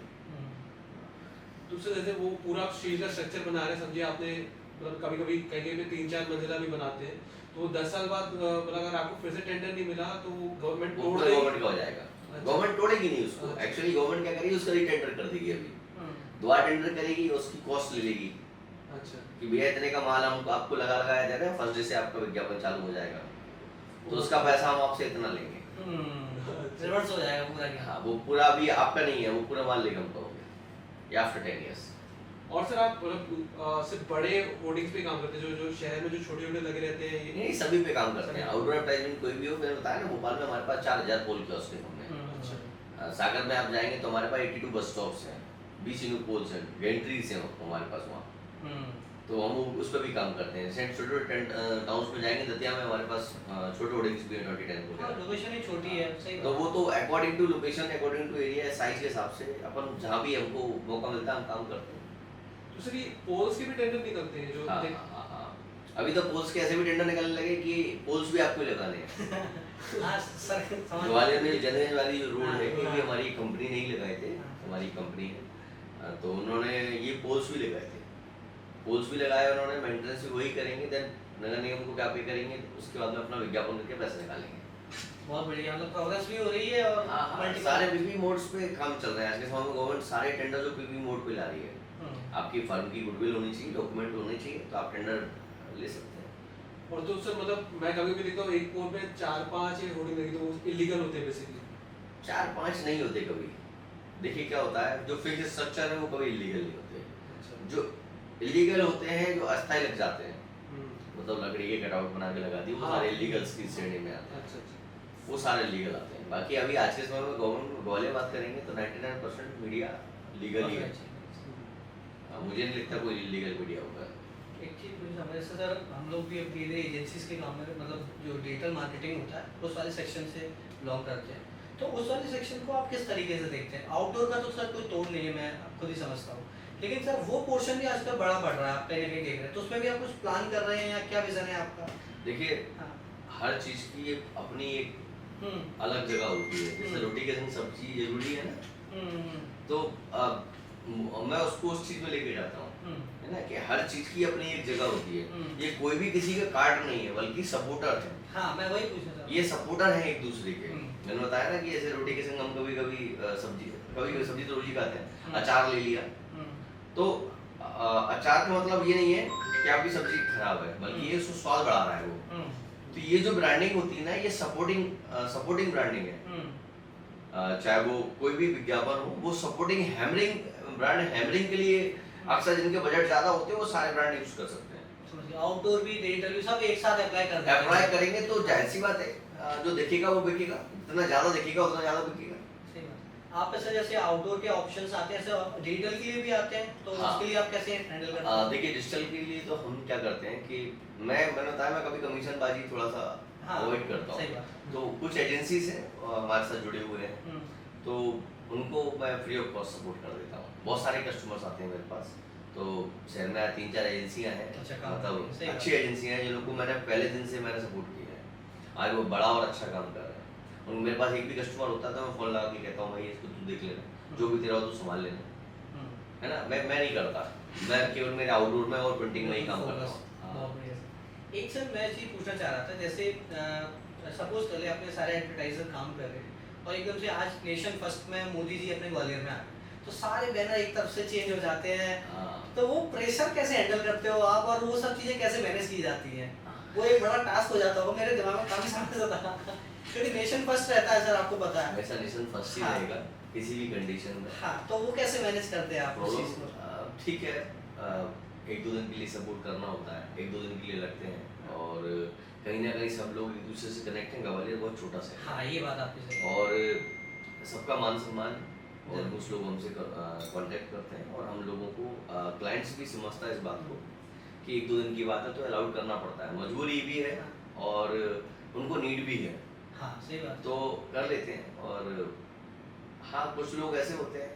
दूसरे जैसे वो पूरा स्टील का स्ट्रक्चर बना रहे हैं, समझिए आपने, मतलब कभी कभी कहीं पे 3-4 मंजिला भी बनाते हैं, तो 10 साल बाद मतलब अगर आपको फिर से टेंडर नहीं मिला तो वो गवर्नमेंट तोड़ देगी, गवर्नमेंट का हो जाएगा। गवर्नमेंट तोड़ेगी नहीं उसको, एक्चुअली गवर्नमेंट क्या करेगी, उसका रीटेंडर कर देगी, अभी दोबारा टेंडर करेगी, उसकी कॉस्ट ले लेगी। अच्छा, कि भैया इतने का माल हम आपको लगाया जा रहा है, फर्स्ट डे से आपका विज्ञापन चालू हो जाएगा, तो उसका पैसा हम आपसे इतना लेंगे। रिवर्स हो जाएगा पूरा। हाँ, वो पूरा अभी आपका नहीं है, वो पूरा माल निगम का हो गया, या आफ्टर 10 इयर्स। और सर आप मतलब सिर्फ बड़े होर्डिंग्स पे काम करते हैं, जो शहर में जो छोटे-छोटे लगे रहते हैं, ये नहीं, सभी पे काम करते हैं। आउटडोर एडवर्टाइजमेंट कोई भी हो, मैंने बताया ना, भोपाल में हमारे पास 4000 पोल कियोस्क हैं। सागर में आप जाएंगे तो हमारे पास 82 बस स्टॉप्स हैं, 20 न्यू पोल्स हैं, गैंट्रीज हैं हमारे पास वहाँ, तो हम उस पर भी काम करते हैं। जैसे छोटे टाउन्स में जाएंगे, दतिया में हमारे पास छोटे होर्डिंग्स भी हैं, 2010 को, लोकेशन ही छोटी है, सही तो वो तो according to location, according to area, size के हिसाब से अपन जहाँ भी हमको मौका मिलता है हम काम करते हैं। तो सर ये पोल्स के भी टेंडर निकलते हैं जो हाँ। अभी तो पोल्स के ऐसे भी टेंडर निकलने लगे कि पोल्स भी आपको लगाने हैं। ग्वालियर में जनरल वाली जो रोड है, क्योंकि हमारी कंपनी नहीं लगाए थे, हमारी कंपनी है, तो उन्होंने ये पोल्स भी लगाए थे, पोल्स भी लगाए उन्होंने, मेंटेनेंस भी वही करेंगे, देन नगर निगम को क्या पे करेंगे, उसके बाद में अपना विज्ञापन करके पैसे निकालेंगे। बहुत बढ़िया, मतलब प्रोग्रेस भी हो रही है, और सारे पीपी मोड्स पे काम चल रहा है आज के समय में। गवर्नमेंट सारे टेंडर जो पीपी मोड पे ला रही है, आपकी फर्म की गुडविल होनी चाहिए, डॉक्यूमेंट होने चाहिए, तो आप टेंडर ले सकते हैं। और तो सर मतलब मैं कभी भी देखता हूँ एक पोल पे 4-5 होर्डिंग लगी, तो वो इलीगल होते हैं बेसिकली। 4-5 नहीं होते कभी। देखिए क्या होता है, जो फिक्स स्ट्रक्चर है वो कभी इलीगल नहीं होते। जो इलीगल होते हैं जो अस्थायी लग जाते हैं, मतलब लकड़ी के कटआउट बना के लगा दी, वो सारे इलीगल्स की श्रेणी में आते हैं, वो सारे लीगल आते हैं। बाकी अभी आज के समय में गवर्नमेंट ग्वालियर बात करेंगे तो 99% मीडिया लीगल ही है। मुझे नहीं लगता कोई इलीगल मीडिया होगा। एक चीज़ मुझे समझ से सर, हम लोग भी अपनी एजेंसीज के काम में मतलब जो डिजिटल मार्केटिंग होता है उस वाले सेक्शन से बिलोंग करते हैं, तो उस वाले सेक्शन को आप किस तरीके से देखते हैं? आउटडोर का तो सर कोई तोड़ नहीं है, मैं खुद ही समझता हूँ, लेकिन सर वो पोर्शन भी आजकल बड़ा बढ़ रहा है, आप कहीं ना कहीं देख रहे हैं, तो उसमें भी आप कुछ प्लान कर रहे हैं या क्या विजन है आपका? देखिए, हाँ। हर चीज़ की अपनी एक अलग जगह होती है। जैसे रोटी के संग सब्जी जरूरी है ना, तो मैं उसको उस चीज़ में लेके जाता हूँ, है ना, कि हर चीज़ की अपनी एक जगह होती है। ये कोई भी किसी का कार्ड नहीं है, बल्कि सपोर्टर है। हाँ, मैं वही पूछना चाहता हूँ। ये सपोर्टर हैं एक दूसरे के। मैंने बताया ना कि ऐसे रोटी के संग हम कभी कभी सब्जी तो रोज ही खाते हैं, अचार ले लिया, तो अचार का मतलब ये नहीं है कि आपकी सब्जी खराब है, बल्कि ये उसको स्वाद बढ़ा रहा है वो। तो ये जो ब्रांडिंग होती है ना, ये सपोर्टिंग ब्रांडिंग है। चाहे वो कोई भी विज्ञापन हो, वो सपोर्टिंग ब्रांड हैमरिंग के लिए अक्सर जिनके बजट ज्यादा होते हैं वो सारे ब्रांड यूज कर सकते हैं। आउटडोर भी डिजिटल भी सब एक साथ अप्लाई करेंगे तो जाहिर सी बात है, जो देखेगा वो बिकेगा, जितना ज्यादा देखेगा उतना ज्यादा बिकेगा। सही बात। आप ऐसे जैसे आउटडोर के ऑप्शंस आते हैं, ऐसे डिजिटल के लिए भी आते हैं, तो हाँ। उसके लिए आप कैसे हैंडल करते हैं? देखिए, डिजिटल के लिए तो हम क्या करते हैं कि मैंने बताया, मैं कभी कमीशन बाजी थोड़ा सा अवॉइड करता हूँ। तो कुछ एजेंसीज हैं हमारे साथ जुड़े हुए हैं, तो उनको मैं फ्री ऑफ कॉस्ट सपोर्ट कर देता हूँ। बहुत सारे कस्टमर्स आते हैं मेरे पास, तो शहर में 3-4 एजेंसियाँ हैं, मतलब अच्छी एजेंसियाँ हैं जिनको मैंने पहले दिन से मैंने सपोर्ट किया है। आज वो बड़ा और अच्छा काम कर रहे हैं। उन मेरे पास एक भी कस्टमर होता है तो मैं फोन लगा के कहता हूँ, भाई इसको तू देख लेना, जो भी तेरा हो तू संभाल लेना, है ना। मैं नहीं करता, मैं केवल मेरे आउटडोर में और प्रिंटिंग में ही काम करता हूँ। एक सर मैं चीज़ पूछना चाह रहा था, जैसे सपोज कर ले अपने सारे एडवर्टाइजर काम कर रहे हैं और एकदम से आज नेशन फर्स्ट में मोदी जी अपने ग्वालियर में आ गए, तो सारे बैनर एक तरफ से चेंज हो जाते हैं, तो वो प्रेशर कैसे हैंडल करते हो आप, और वो सब चीज़ें कैसे मैनेज की जाती हैं? वो एक बड़ा टास्क हो जाता होगा, मेरे दिमाग में काफ़ी सामने था, क्योंकि नेशन फर्स्ट रहता है सर, आपको पता है। वैसा नेशन फर्स्ट ही रहेगा किसी भी कंडीशन में। हाँ, तो वो कैसे मैनेज करते हैं आप उस चीज़ को? ठीक है, 1-2 दिन के लिए सपोर्ट करना होता है, 1-2 दिन के लिए लगते हैं, और कहीं ना कहीं सब लोग एक दूसरे से कनेक्ट हैं। ग्वालियर बहुत छोटा सा है। हाँ, ये बात आपकी सही है। और सबका मान सम्मान, और कुछ लोग हमसे कांटेक्ट करते हैं, और हम लोगों को क्लाइंट्स भी समझता है इस बात को कि 1-2 दिन की बात है तो अलाउड करना पड़ता है, मजबूरी भी है और उनको नीड भी है। हाँ, सही बात। तो कर लेते हैं। और हाँ, कुछ लोग ऐसे होते हैं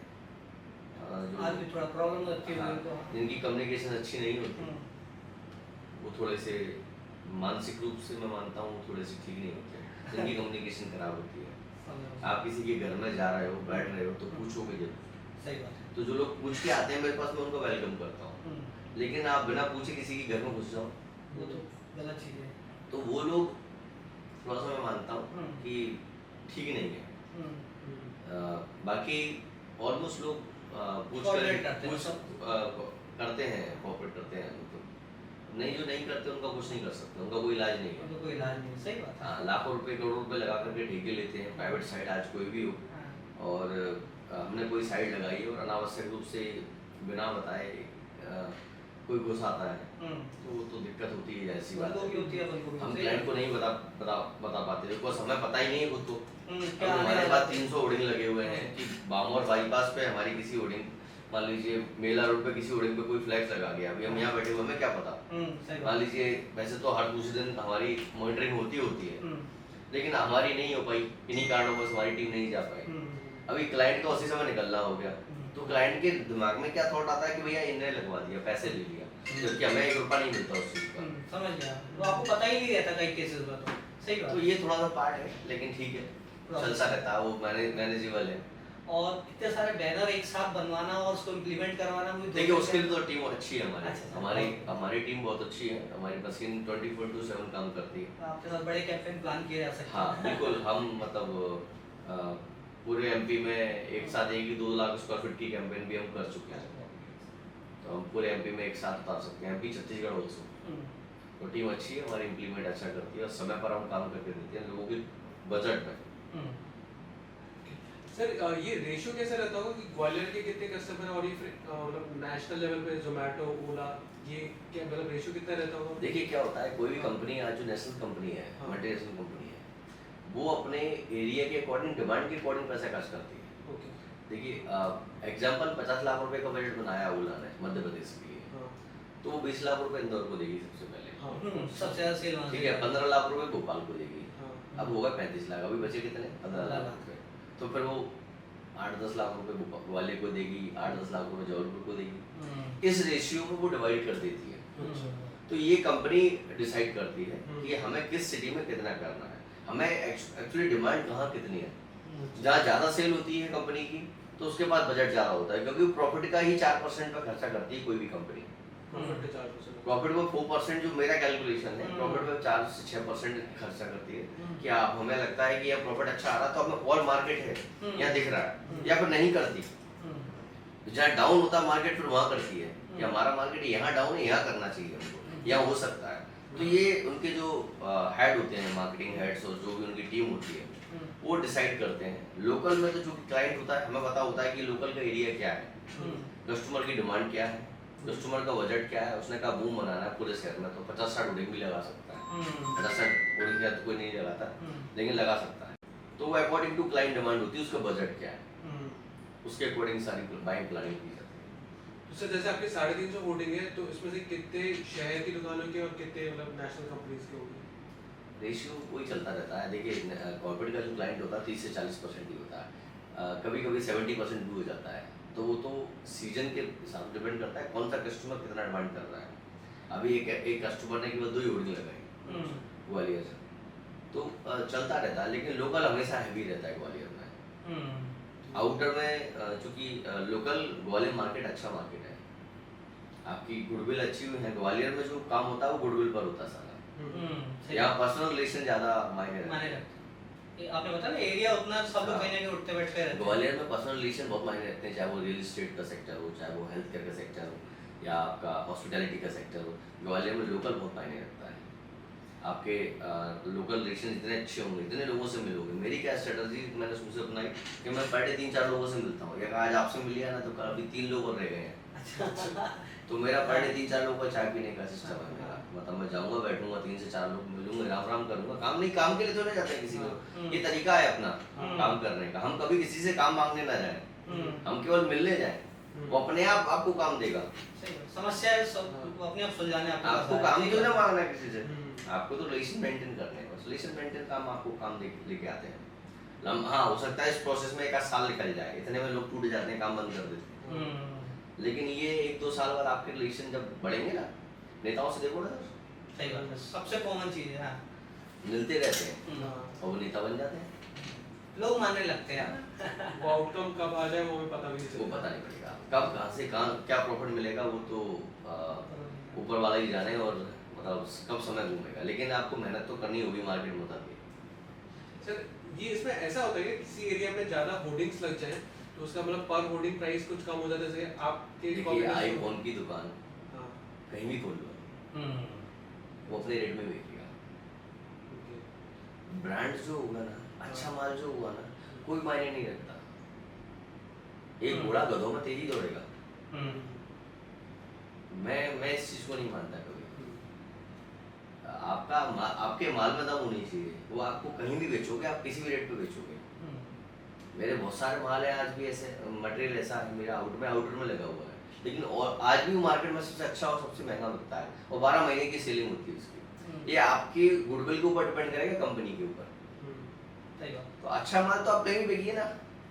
जो आज भी थोड़ा प्रॉब्लम लगती है उनको, जिनकी कम्युनिकेशन अच्छी नहीं होती, वो थोड़े से मानसिक रूप से मैं मानता हूँ थोड़े से ठीक नहीं होते, जिनकी कम्युनिकेशन खराब होती है। आप किसी के घर में जा रहे हो, बैठ रहे हो, तो पूछोगे जरूर। सही बात है। तो जो लोग पूछ के आते हैं मेरे पास, मैं उनको वेलकम करता हूँ। लेकिन आप बिना पूछे किसी के घर में घुस जाओ, वो तो गलत चीज़ है। तो वो लोग थोड़ा सा मैं मानता हूँ कि ठीक नहीं है। बाकी ऑलमोस्ट लोग पूछ करते हैं, कोऑपरेट करते हैं, मतलब नहीं, जो नहीं करते उनका कुछ नहीं कर सकते, उनका कोई इलाज नहीं है। उनका कोई इलाज नहीं, सही बात है। लाखों रुपए करोड़ों रुपए लगा करके ठेके लेते हैं, प्राइवेट साइट आज कोई भी हो, और हमने कोई साइट लगाई है और अनावश्यक रूप से बिना बताए कोई घुस आता है, तो वो तो दिक्कत होती है, ऐसी बात है। हम क्लाइंट को नहीं बता पाते, बिकॉज हमें पता ही नहीं है खुद को। हमारे पास 300 होर्डिंग लगे हुए हैं कि बामोर बाईपास पे हमारी किसी होर्डिंग, मान लीजिए मेला रोड पे किसी होर्डिंग पे कोई फ्लैक्स लगा गया, अभी हम यहाँ बैठे हुए, हमें क्या पता। मान लीजिए, वैसे तो हर दूसरे दिन हमारी मॉनिटरिंग होती है, लेकिन हमारी नहीं हो पाई, इन्हीं कारणों से हमारी टीम नहीं जा पाई। अभी क्लाइंट का उसी समय निकलना हो गया, तो क्लाइंट के दिमाग में क्या थॉट आता है कि भैया इन्हें लगवा दिया, पैसे ले लिया, जबकि हमें 1 रुपया नहीं मिलता उस चीज का। समझ गया, वो आपको पता ही नहीं रहता कई केसेस में, तो सही बात। तो ये थोड़ा सा पार्ट है, लेकिन ठीक है, चलता रहता है, वो मैनेजेबल है। और इतने सारे बैनर एक साथ बनवाना और उसको इम्प्लीमेंट करवाना, मुझे देखिए उसके लिए तो टीम अच्छी है हमारी। अच्छा, हमारी टीम बहुत अच्छी है, हमारी मशीन 24/7 काम करती है। आपके साथ बड़े कैंपेन प्लान किए जा सकते हैं। हाँ बिल्कुल, हम मतलब पूरे एमपी में एक साथ 1-2 लाख स्क्वायर फीट की कैंपेन भी हम कर चुके हैं, तो हम पूरे एमपी में एक साथ उतार सकते हैं, एमपी छत्तीसगढ़ ऑल्सो। तो टीम अच्छी है हमारी, इम्प्लीमेंट अच्छा करती है और समय पर हम काम करके देते हैं लोगों के बजट में। सर ये रेशियो कैसा रहता होगा कि ग्वालियर के कितने कस्टमर और ये मतलब नेशनल लेवल पे जोमेटो ओला ये क्या मतलब रेशियो कितना रहता होगा? देखिए क्या होता है, कोई भी कंपनी आज जो नेशनल कंपनी है, हाँ। मल्टीनेशनल कंपनी है, वो अपने एरिया के अकॉर्डिंग, डिमांड के अकॉर्डिंग पैसा खर्च करती है। ओके। देखिए एग्जांपल 50 लाख रुपए का बजट बनाया ओला ने मध्य प्रदेश के लिए, हाँ तो वो 20 लाख रुपए इंदौर को देगी सबसे पहले, हाँ सबसे ज्यादा सेल वहाँ से। ठीक है, 15 लाख रुपए भोपाल को देगी, हाँ अब होगा 35 लाख, अभी बचे कितने 15 लाख रुपए, तो फिर वो 8-10 लाख रुपए ग्वालियर को देगी, 8-10 लाख रुपए जबलपुर को देगी, इस रेशियो में वो डिवाइड कर देती है। तो ये कंपनी डिसाइड करती है कि हमें किस सिटी में कितना करना है, हमें एक्चुअली डिमांड कहाँ कितनी है, जहाँ ज़्यादा सेल होती है कंपनी की तो उसके पास बजट ज़्यादा होता है, क्योंकि प्रॉफिट का ही 4% पर खर्चा करती है कोई भी कंपनी। प्रॉफिट के 4%। प्रॉफिट में 4% जो मेरा कैलकुलेशन है, प्रॉफिट में 4 से 6% खर्चा करती है कि आप, हमें लगता है कि यह प्रॉफिट अच्छा आ रहा है तो हमें और मार्केट है यहाँ दिख रहा है, या फिर नहीं करती, जहाँ डाउन होता है मार्केट फिर वहाँ करती है कि हमारा मार्केट यहाँ डाउन है, यहाँ करना चाहिए हमको, यहाँ हो सकता है। तो ये उनके जो हेड होते हैं, मार्केटिंग हेड्स और जो भी उनकी टीम होती है, वो डिसाइड करते हैं। लोकल में तो जो क्लाइंट होता है, हमें पता होता है कि लोकल का एरिया क्या है, कस्टमर की डिमांड क्या है, कस्टमर का बजट क्या है, उसने कहा बूम बनाना है पूरे शहर में तो 50-60 होर्डिंग भी लगा सकता है, 50-60 होर्डिंग तो कोई नहीं लगाता लेकिन लगा सकता है, तो वो अकॉर्डिंग टू क्लाइंट डिमांड होती है, उसका बजट क्या है, उसके अकॉर्डिंग सारी बाइंग प्लानिंग की जाती है। तो सर जैसे आपके 350 होर्डिंग है, तो इसमें से कितने शहर की दुकानों के और कितने मतलब नेशनल कंपनीज के होंगे? रेशियो वही चलता रहता है। देखिए कॉर्पोरेट का जो क्लाइंट होता है 30 से 40% ही होता है, कभी कभी 70% भी हो जाता है, तो वो तो सीजन के हिसाब से डिपेंड करता है कौन सा कस्टमर कितना डिमांड कर रहा है। अभी एक कस्टमर ने केवल 2 ही होर्डिंग लगाई ग्वालियर से, तो चलता रहता है, लेकिन लोकल हमेशा हैवी रहता है ग्वालियर में। आउटर में चूंकि लोकल ग्वालियर मार्केट अच्छा मार्केट है, आपकी गुडविल अच्छी हुई है, ग्वालियर में जो काम होता है वो गुडविल पर होता है सारा, यहाँ पर्सनल रिलेशन ज्यादा मायने रखते हैं। आपने बताया ना एरिया उतना सब लोग कहीं ना कहीं उठते बैठते रहते हैं। ग्वालियर में पर्सनल रिलेशन बहुत मायने रखते हैं, चाहे वो रियल एस्टेट का सेक्टर हो, चाहे वो हेल्थ केयर का सेक्टर हो, या आपका हॉस्पिटैलिटी का सेक्टर हो, ग्वालियर में लोकल बहुत मायने रखता है। आपके लोकल रिलेशन इतने अच्छे होंगे, इतने लोगों से मिलोगे। मेरी क्या स्ट्रेटजी मैंने शुरू से अपनाई कि मैं पर डे 3-4 लोगों से मिलता हूँ, या आज आपसे मिल लिया ना तो कल अभी 3 लोग और रह गए हैं, तो मेरा पर डे 3-4 लोगों का चाय पीने का सिस्टम है मेरा, मतलब मैं जाऊंगा बैठूंगा 3 से 4 लोग मिलूंगा, राम करूंगा, काम नहीं, काम के लिए तो नहीं जाते हैं किसी को, ये तरीका है अपना काम करने का, हम कभी किसी से काम मांगने ना जाए, हम केवल मिलने जाए, वो अपने आप आपको काम देगा। समस्या अपने आप सुलझाने आपको काम तो ना मांगना है किसी से, आपको तो रिलेशन मेंटेन करने हैं, बस रिलेशन मेंटेन काम आपको काम लेके आते हैं। हाँ हो सकता है इस प्रोसेस में 1 साल निकल जाए, इतने में लोग टूट जाते हैं, काम बंद कर देते हैं, लेकिन ये 1-2 साल बाद आपके रिलेशन जब बढ़ेंगे ना, नेताओं से देखो ना, सही बात है, सबसे कॉमन चीज है, मिलते रहते हैं और वो नेता बन जाते हैं, लोग मानने लगते हैं। वो आउटकम कब आ जाए वो हमें पता भी नहीं वो चलता। पता नहीं पड़ेगा कब कहाँ से कहाँ क्या प्रॉफिट मिलेगा, वो तो ऊपर वाला ही जाने, और मतलब कब समय घूमेगा, लेकिन आपको मेहनत तो करनी होगी मार्केट में तभी। सर ये इसमें ऐसा होता है कि किसी एरिया में ज़्यादा होर्डिंग्स लग जाए तो उसका मतलब पर होर्डिंग प्राइस कुछ कम हो जाता है, जैसे आपके देखिए आईफोन की दुकान हाँ कहीं भी खोल लो, वो अपने रेट में बेचेगा, ब्रांड जो होगा ना, अच्छा माल जो होगा ना, कोई मायने नहीं रखता। एक घोड़ा गधों में तेजी दौड़ेगा, मैं इस चीज को नहीं मानता कभी। आपके माल में दम होनी चाहिए, वो आपको कहीं भी बेचोगे, आप किसी भी रेट पे बेचोगे। मेरे बहुत सारे माल है आज भी ऐसे, मटेरियल ऐसा है मेरा आउटर में लगा हुआ है, लेकिन और आज भी मार्केट में सबसे अच्छा और सबसे महंगा बिकता है, और 12 महीने की सेलिंग होती है उसकी। ये आपकी गुडविल के ऊपर डिपेंड करेगा, कंपनी के ऊपर। तो अच्छा माल तो आप कहीं भी बेचिए ना,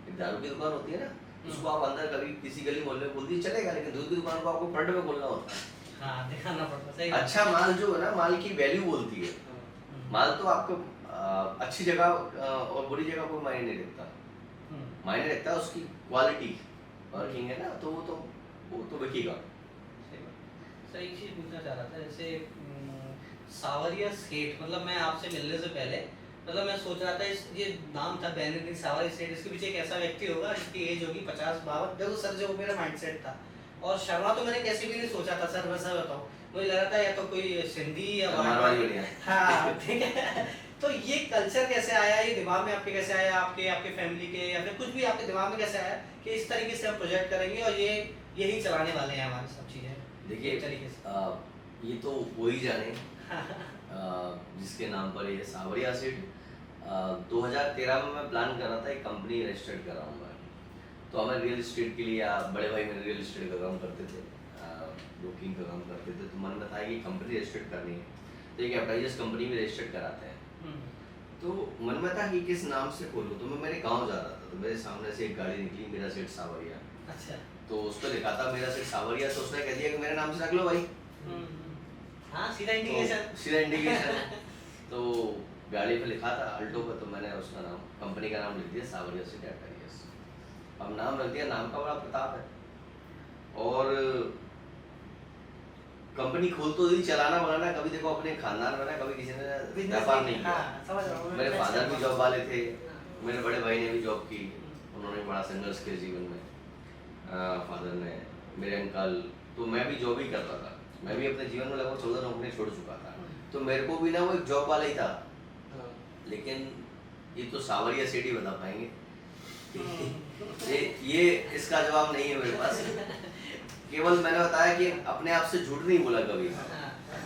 एक दारू की दुकान होती है ना, उसको आप अंदर कभी किसी गली मोहल्ले में खोल दी चलेगा, लेकिन दूध की दुकान को आपको फ्रंट में खोलना होता है। हाँ, दिखाना पड़ता है। अच्छा माल जो है ना, माल की वैल्यू बोलती है। माल तो आपको अच्छी जगह और बुरी जगह कोई मायने नहीं रखता, मायने रखता है उसकी क्वालिटी वर्किंग है ना, तो वो तो बिकेगा। सर एक चीज पूछना चाह रहा था, जैसे सावरिया सेठ, मतलब मैं आपसे मिलने से पहले मतलब मैं सोच रहा था ये नाम था बैनर सावरिया सेठ, इसके पीछे एक ऐसा व्यक्ति होगा जिसकी एज होगी 50-52। देखो सर, जो मेरा माइंडसेट था, और शर्मा तो मैंने कैसे भी नहीं सोचा था सर, मैं सर बताऊँ, मुझे लगा था या तो कोई सिंधी या मारवाड़ी बढ़िया। हाँ ठीक है, तो ये कल्चर कैसे आया, ये दिमाग में आपके कैसे आया, आपके आपके फैमिली के या फिर कुछ भी आपके दिमाग में कैसे आया कि इस तरीके से हम प्रोजेक्ट करेंगे और ये यही चलाने वाले हैं हमारी सब चीज़ें? देखिए एक तरीके से ये तो वही जाने जिसके नाम पर ये सावरिया सीड 2013 में मैं प्लान कर रहा था एक कंपनी रजिस्टर्ड कराऊंगा। तो हमें रियल इस्टेट के लिए बड़े भाई मेरे रियल इस्टेट का काम करते थे, ब्रोकिंग का काम करते थे, तो मन में था कि कंपनी रजिस्टर्ड करनी है, तो एक एडवर्टाइजर्स कंपनी में रजिस्टर्ड कराते हैं। तो मन में था कि किस नाम से खोलूँ, तो मैं मेरे गांव जा रहा था, तो मेरे सामने से एक गाड़ी निकली, मेरा सेठ सावरिया। अच्छा। तो उस पर लिखा था मेरा सेठ सावरिया, तो उसने कह दिया कि मेरे नाम से रख लो भाई। हाँ, सीधा इंडिकेशन। तो सीधा इंडिकेशन तो गाड़ी पे लिखा था अल्टो पे, तो मैंने उसका नाम, कंपनी का नाम लिख दिया सावरिया सीड एडवर्टाइजर्स। अब नाम रख दिया, नाम का बड़ा प्रताप है। और कंपनी खोल तो दी, चलाना बनाना कभी देखो अपने खानदान में ना, कभी किसी ने व्यापार नहीं किया। समझ रहा हूँ। मेरे फादर भी जॉब वाले थे, मेरे बड़े भाई ने भी जॉब की, उन्होंने बड़ा संघर्ष किया जीवन में, फादर ने, मेरे अंकल, तो मैं भी जॉब ही करता था। मैं भी अपने जीवन में लगभग 14 नौकरी छोड़ चुका था, तो मेरे को भी ना वो एक जॉब वाला ही था। लेकिन ये तो सावरिया सेठ ही बता पाएंगे। ये इसका जवाब नहीं है मेरे पास। केवल मैंने बताया कि अपने आप से झूठ नहीं बोला कभी।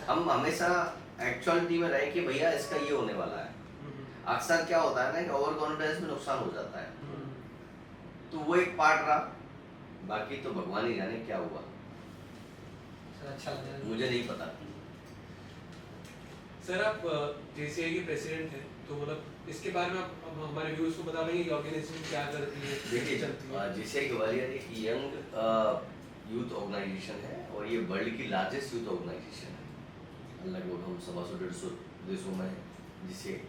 हम हमेशा एक्चुअलिटी में रहे कि भैया इसका ये होने वाला है। अक्सर क्या होता है ना कि ओवर कॉन्फिडेंस में नुकसान हो जाता है, तो वो एक पार्ट रहा, बाकी तो भगवान ही जाने क्या हुआ। अच्छा लग रहा है। मुझे नहीं पता। सर आप जेसीआई के प्रेसिडेंट हैं, तो मतलब इसके बारे में आप हमारे व्यूअर्स को बता देंगे कि ऑर्गेनाइजेशन क्या करती है? देखिए चलती है? जेसीआई ग्वालियर एक यंग यूथ ऑर्गेनाइजेशन है, और ये वर्ल्ड की लार्जेस्ट यूथ ऑर्गेनाइजेशन है। लगभग हम 150-150 देशों में हैं जिसे,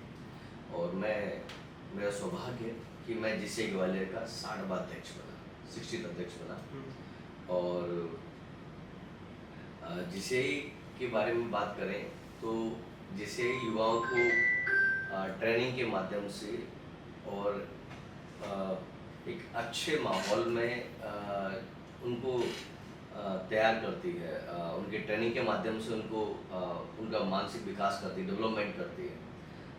और मेरा सौभाग्य है कि मैं जेसीआई ग्वालियर का 60वां अध्यक्ष बना, 60th अध्यक्ष बना। और जेसीआई के बारे में बात करें तो जेसीआई युवाओं को ट्रेनिंग के माध्यम से और एक अच्छे माहौल में उनको तैयार करती है, उनके ट्रेनिंग के माध्यम से उनको उनका मानसिक विकास करती है, डेवलपमेंट करती है।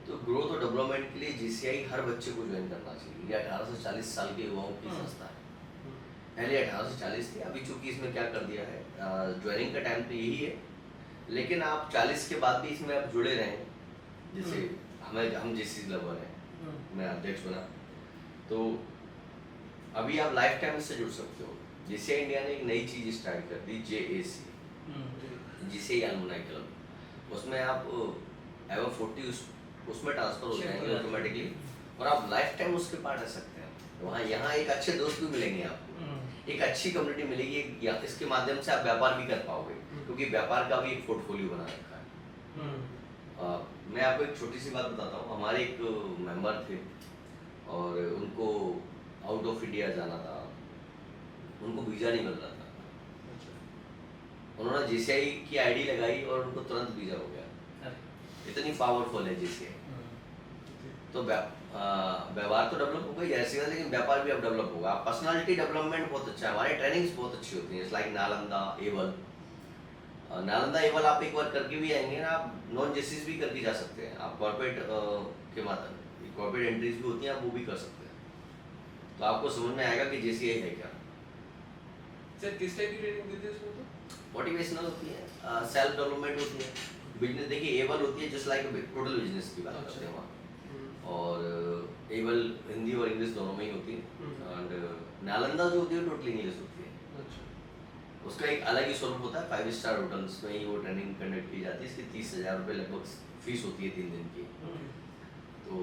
तो ग्रोथ और डेवलपमेंट के लिए जेसीआई हर बच्चे को ज्वाइन करना चाहिए। ये 18 से 40 साल के युवाओं की संस्था है। पहले 18 से 40 थी, अभी चूंकि इसमें क्या कर दिया है, ज्वाइनिंग का टाइम तो यही है, लेकिन आप 40 के बाद भी इसमें आप जुड़े रहें। जैसे हम जेसी लवर हैं, मैं अध्यक्ष बना, तो अभी आप लाइफ टाइम इससे जुड़ सकते हो। जेसीआई इंडिया ने एक नई चीज़ स्टार्ट कर दी, जेएसी, जेसीआई एलुमनाई क्लब। उसमें आप एवर 40 उसमें ट्रांसफर हो जाएंगे ऑटोमेटिकली, और आप लाइफ टाइम उसके पार्ट रह सकते हैं। वहाँ यहाँ एक अच्छे दोस्त भी मिलेंगे आपको, एक अच्छी कम्युनिटी मिलेगी, इसके माध्यम से आप व्यापार भी कर पाओगे, क्योंकि व्यापार का भी एक पोर्टफोलियो बना रखा है। मैं आपको एक छोटी सी बात बताता हूँ। हमारे एक मेंबर थे और उनको आउट ऑफ इंडिया जाना था, उनको वीज़ा नहीं मिल रहा था। उन्होंने जेसीआई की आईडी लगाई और उनको तुरंत वीज़ा हो गया। इतनी पावरफुल है जेसीआई। तो व्यवहार तो डेवलप होगा ही ऐसे, लेकिन व्यापार भी अब डेवलप होगा। पर्सनालिटी डेवलपमेंट बहुत अच्छा है, हमारी ट्रेनिंग्स बहुत अच्छी होती हैं, लाइक नालंदा एवल। नालंदा एवल आप एक बार करके भी आएंगे ना, आप नॉन जेसीस भी करके जा सकते हैं। आप कॉर्पोरेट के माध्यम, कॉर्पोरेट एंट्रीज भी होती हैं, आप वो भी कर सकते हैं। तो आपको समझ में आएगा कि जेसीआई है क्या। सर किस टाइप की ट्रेनिंग देते हैं उसमें? तो मोटिवेशनल होती है, सेल्फ डेवलपमेंट होती है, बिजनेस। देखिए एवल होती है जस्ट लाइक टोटल बिजनेस की बात करते हैं वहाँ, और एवल हिंदी और इंग्लिश दोनों में ही होती है। एंड नालंदा जो होती है टोटली इंग्लिश होती है। उसका एक अलग ही स्वरूप होता है, 5 स्टार होटल्स में ही वो ट्रेनिंग कंडक्ट की जाती है। इसकी 30,000 रुपये लगभग फीस होती है 3 दिन की। तो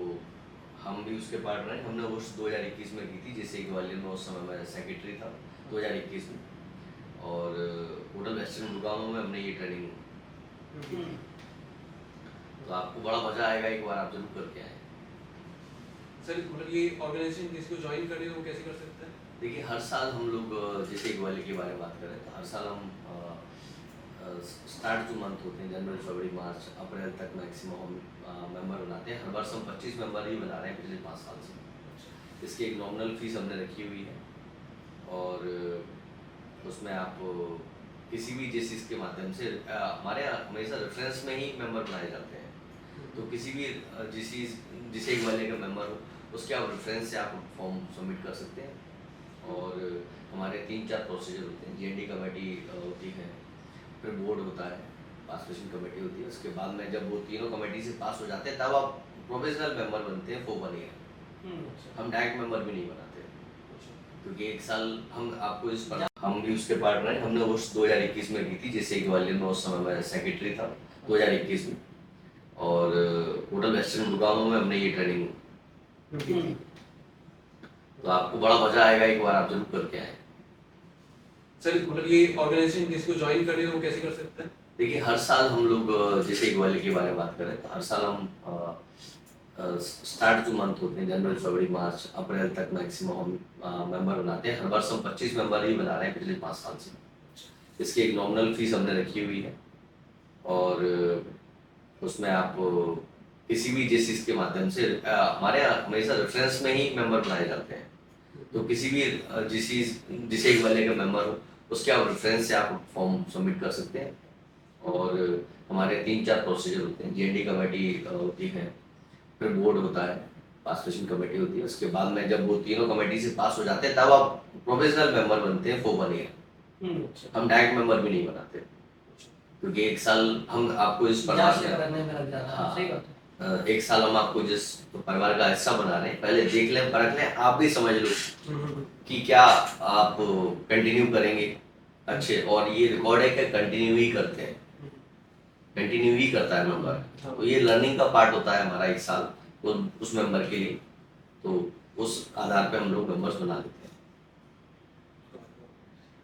हम भी उसके पार्ट रहे। हमने वर्ष 2021 में की थी, जैसे ग्वालियर में उस समय मैं सेक्रेटरी था 2021 में, और होटल वेस्टर्न गुड़गांव में हमने ये ट्रेनिंग की थी। तो आपको बड़ा मजा आएगा, एक बार आप जरूर करके आए। सर मतलब ये ऑर्गेनाइजेशन किसी को ज्वाइन करनी हो वो कैसे कर सकते हैं? देखिए हर साल हम लोग, जैसे ग्वालियर के बारे में बात करें तो हर साल हम स्टार्ट जो मंथ होते हैं, जनवरी फरवरी मार्च अप्रैल तक मैक्सिमम हम मेंबर बनाते हैं। हर वर्ष हम 25 मेंबर ही बना रहे हैं पिछले 5 साल से। इसकी एक नॉमिनल फीस हमने रखी हुई है, और उसमें आप किसी भी जेसीस के माध्यम से, हमारे यहाँ हमेशा रेफरेंस में ही मेंबर बनाए जाते हैं। तो किसी भी जिसे ग्वालियर का मेंबर हो उसके आप रेफरेंस से आप फॉर्म सबमिट कर सकते हैं। और हमारे 3-4 प्रोसीजर होते हैं। जीएनडी कमेटी होती है, फिर बोर्ड होता है, पासफिकेशन कमेटी होती है। उसके बाद में जब वो तीनों कमेटी से पास हो जाते हैं तब आप प्रोविजनल मेंबर बनते हैं फॉर 1 ईयर। हम डायरेक्ट मेंबर भी नहीं बनाते क्योंकि 1 साल हम आपको इस पर हम भी उसके पार्ट रहे। हमने वो 2021 में की थी, जैसे ग्वालियर में उस समय मैं सेक्रेटरी था 2021 में, और होटल वेस्टर्न गुड़गांव में हमने ये ट्रेनिंग की थी। तो आपको बड़ा मजा आएगा, एक बार आप जरूर करके आए। सर मतलब ये ऑर्गेनाइजेशन किसी को ज्वाइन करनी हो वो कैसे कर सकते हैं? देखिए हर साल हम लोग जैसे ग्वालियर के बारे में बात करें तो हर साल हम स्टार्ट जो मंथ होते हैं जनवरी, फरवरी, मार्च, अप्रैल तक मैक्सिमम हम मेंबर बनाते हैं। हर वर्ष हम 25 मेंबर ही बना रहे हैं पिछले 5 साल से। इसकी एक नॉमिनल फीस हमने रखी हुई है और उसमें आप किसी भी जिस चीज़ के माध्यम से हमारे यहाँ हमेशा रेफरेंस में ही मेंबर बनाए जाते हैं। तो किसी भी जिसे ग्वालियर का मेंबर हो उसके आप रेफरेंस से आप फॉर्म सबमिट कर सकते हैं। और हमारे 3-4 प्रोसीजर होते हैं। जीएनडी कमेटी होती है, फिर बोर्ड होता है, पासफिकेशन कमेटी होती है। उसके बाद में जब वो तीनों कमेटी से पास हो जाते हैं तब आप प्रोविजनल मेंबर बनते हैं फॉर 1 ईयर। हम डायरेक्ट मेंबर भी नहीं बनाते क्योंकि 1 साल हम आपको इस परिवार में 1 साल हम आपको जिस परिवार का हिस्सा बना रहे हैं, पहले देख लें, परख लें, आप भी समझ लो कि क्या आप कंटिन्यू करेंगे अच्छे। और ये रिकॉर्ड है कि कंटिन्यू ही करते हैं, कंटिन्यू ही करता है मेंबर। तो ये लर्निंग का पार्ट होता है हमारा 1 साल तो उस मेंबर के लिए। तो उस आधार पे हम लोग मेंबर्स बना लेते हैं।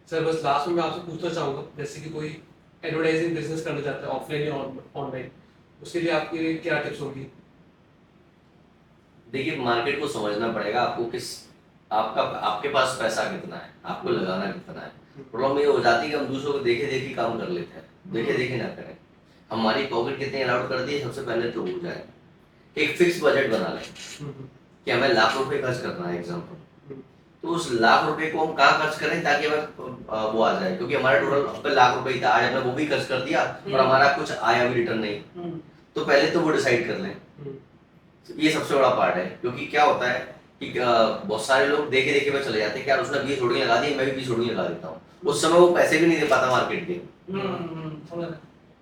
सर बस लास्ट में मैं आपसे पूछना चाहूँगा, जैसे कि कोई एडवर्टाइजिंग बिजनेस करना चाहता है ऑफलाइन या ऑनलाइन, उसके लिए आपकी क्या टिप्स होगी? देखिए मार्केट को समझना पड़ेगा आपको, आपके पास पैसा कितना है, आपको लगाना कितना है। प्रॉब्लम ये हो जाती है कि हम दूसरों को देखे देखे काम कर लेते हैं, देखे देखे ना करें। हमारी पॉकेट कितनी अलाउड कर दी है, सबसे पहले तो हो जाए। एक फिक्स बजट बना लें कि हमें लाख रुपए खर्च करना है एग्जाम्पल, तो उस लाख रुपए को हम कहाँ खर्च करें ताकि हमें वो आ जाए। क्योंकि हमारा टोटल अब तक लाख रुपए ही था, आज हमने वो भी खर्च कर दिया और हमारा कुछ आया भी रिटर्न नहीं। तो पहले तो वो डिसाइड कर लें, ये सबसे बड़ा पार्ट है। क्योंकि क्या होता है कि बहुत सारे लोग देखे देखे में चले जाते हैं कि यार उसने 20 होर्डिंग लगा दी, मैं भी 20 होर्डिंग लगा देता हूँ। उस समय वो पैसे भी नहीं दे पाता मार्केट के,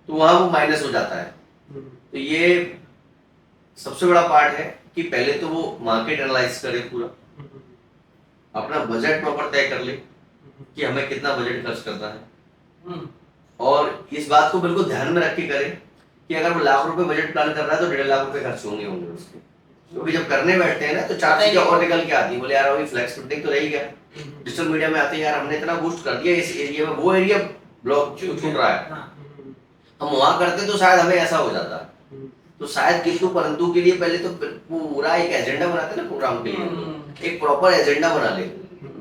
तो वहां वो माइनस हो जाता है। तो ये सबसे बड़ा पार्ट है कि पहले तो वो मार्केट एनालाइज करे, पूरा अपना बजट प्रॉपर तय कर ले कि हमें कितना बजट खर्च करना है। और इस बात को बिल्कुल ध्यान में रख के करे कि अगर वो लाख रुपए बजट प्लान कर रहा है तो 1.5 लाख रुपए खर्च होंगे उसके। क्योंकि जब करने बैठते हैं ना तो 4 चीजें और निकल के आती है। बोले यार अभी फ्लैक्स प्रिंटिंग तो रही गया, डिजिटल मीडिया में आते हैं यार हमने इतना बूस्ट कर दिया इस एरिया में, वो एरिया ब्लॉक छूट रहा है, हम वहां करते तो शायद हमें ऐसा हो जाता। तो शायद किंतु परंतु के लिए पहले तो पूरा एक एजेंडा बनाते ना प्रोग्राम के लिए, एक प्रॉपर एजेंडा बना ले,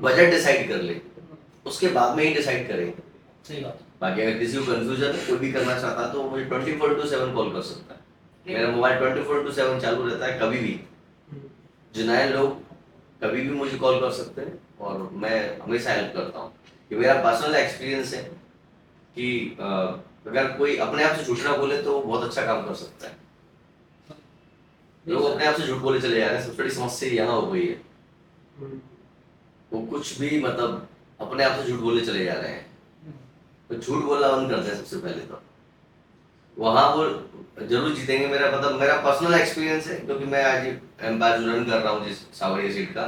बजट डिसाइड कर ले, उसके बाद में ही डिसाइड करें। सही बात। बाकी अगर किसी को कंफ्यूजन है, कोई भी करना चाहता तो मुझे 24/7 कॉल कर सकता है। मेरा मोबाइल 24/7 चालू रहता है, कभी भी जिनाए लोग कभी भी मुझे कॉल कर सकते हैं और मैं हमेशा हेल्प करता हूँ। ये मेरा पर्सनल एक्सपीरियंस है कि अगर कोई अपने आप से झूठ ना बोले तो बहुत अच्छा काम कर सकता है। लोग अपने आप से झूठ बोले चले जा रहे हैं, सबसे बड़ी समस्या यहाँ हो गई है। वो कुछ भी मतलब अपने आप से झूठ बोले चले जा रहे हैं, तो झूठ बोलना बंद करते हैं सबसे पहले। तो वहाँ वो जरूर जीतेंगे। मेरा पर्सनल एक्सपीरियंस है, क्योंकि मैं आज एम्पायर जो रन कर रहा हूँ जिस सावरिया सीट का,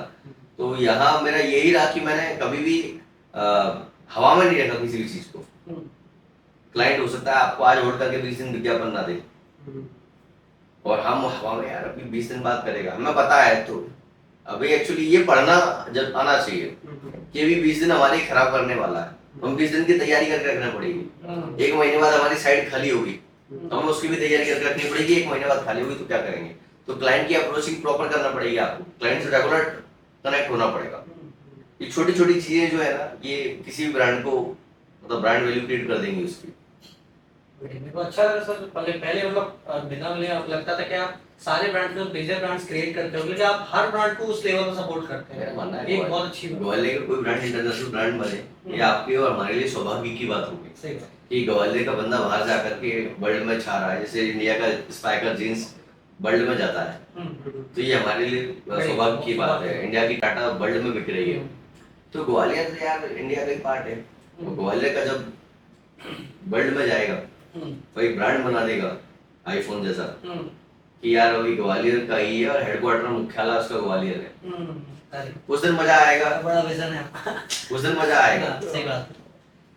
तो यहाँ मेरा यही रहा कि मैंने कभी भी हवा में नहीं रखा किसी भी चीज को। क्लाइंट हो सकता है आपको आज होल्ड करके 20 दिन विज्ञापन ना दे, और हम हवा में यार अभी 20 दिन बाद करेगा, हमें पता है। तो अभी एक्चुअली ये पढ़ना जब आना चाहिए कि अभी 20 दिन हमारे खराब करने वाला है, हम 20 दिन की तैयारी करके रखना पड़ेगी। 1 महीने बाद हमारी साइड खाली होगी, हमें उसकी भी तैयारी करके रखनी पड़ेगी। 1 महीने बाद खाली होगी तो क्या करेंगे? तो क्लाइंट की अप्रोचिंग प्रॉपर करना पड़ेगी आपको, क्लाइंट से रेगुलर कनेक्ट होना पड़ेगा। ये छोटी छोटी चीजें जो है ना, ये किसी भी ब्रांड को मतलब ब्रांड वैल्यू क्रिएट कर देंगी उसकी। मेरे को अच्छा लगा सर। पहले मतलब बिना मुझे लगता था कि आप सारे ब्रांड को मेजर ब्रांड्स क्रिएट करते हो, लेकिन आप हर ब्रांड को उस लेवल पर सपोर्ट करते हैं। मेरा मानना है एक बहुत अच्छी बात। ग्वालियर का कोई ब्रांड इंटरनेशनल ब्रांड बने, ये आपके और हमारे लिए सौभाग्य की बात होगी। सही बात। कि ग्वालियर का बंदा बाहर जाकर के वर्ल्ड में छा रहा है। जैसे इंडिया का स्पाइकर जींस वर्ल्ड में जाता है, तो ये हमारे लिए सौभाग्य की बात है। इंडिया की टाटा वर्ल्ड में बिक रही है, तो ग्वालियर तो यार इंडिया का एक पार्ट है। और ग्वालियर का जब वर्ल्ड में जाएगा तो एक ब्रांड बना देगा आईफोन जैसा, कि यार अभी ग्वालियर का ही है और हेडक्वार्टर मुख्यालय उसका ग्वालियर है। उस दिन मजा आएगा, बड़ा विजन है। उस दिन मजा आएगा। सही बात।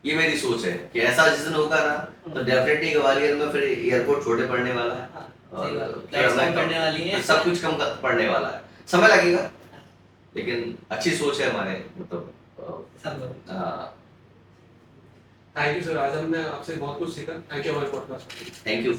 ये मेरी सोच है कि ऐसा जिस दिन होगा ना, तो डेफिनेटली ग्वालियर में फिर एयरपोर्ट छोटे पड़ने वाला है और प्लेटफॉर्म करने वाली है, सब कुछ कम पड़ने वाला है। समय लगेगा, लेकिन अच्छी सोच है हमारे, मतलब थैंक यू सर, आज हमने आपसे बहुत कुछ सीखा। थैंक यू हमारे पॉडकास्ट। Thank you.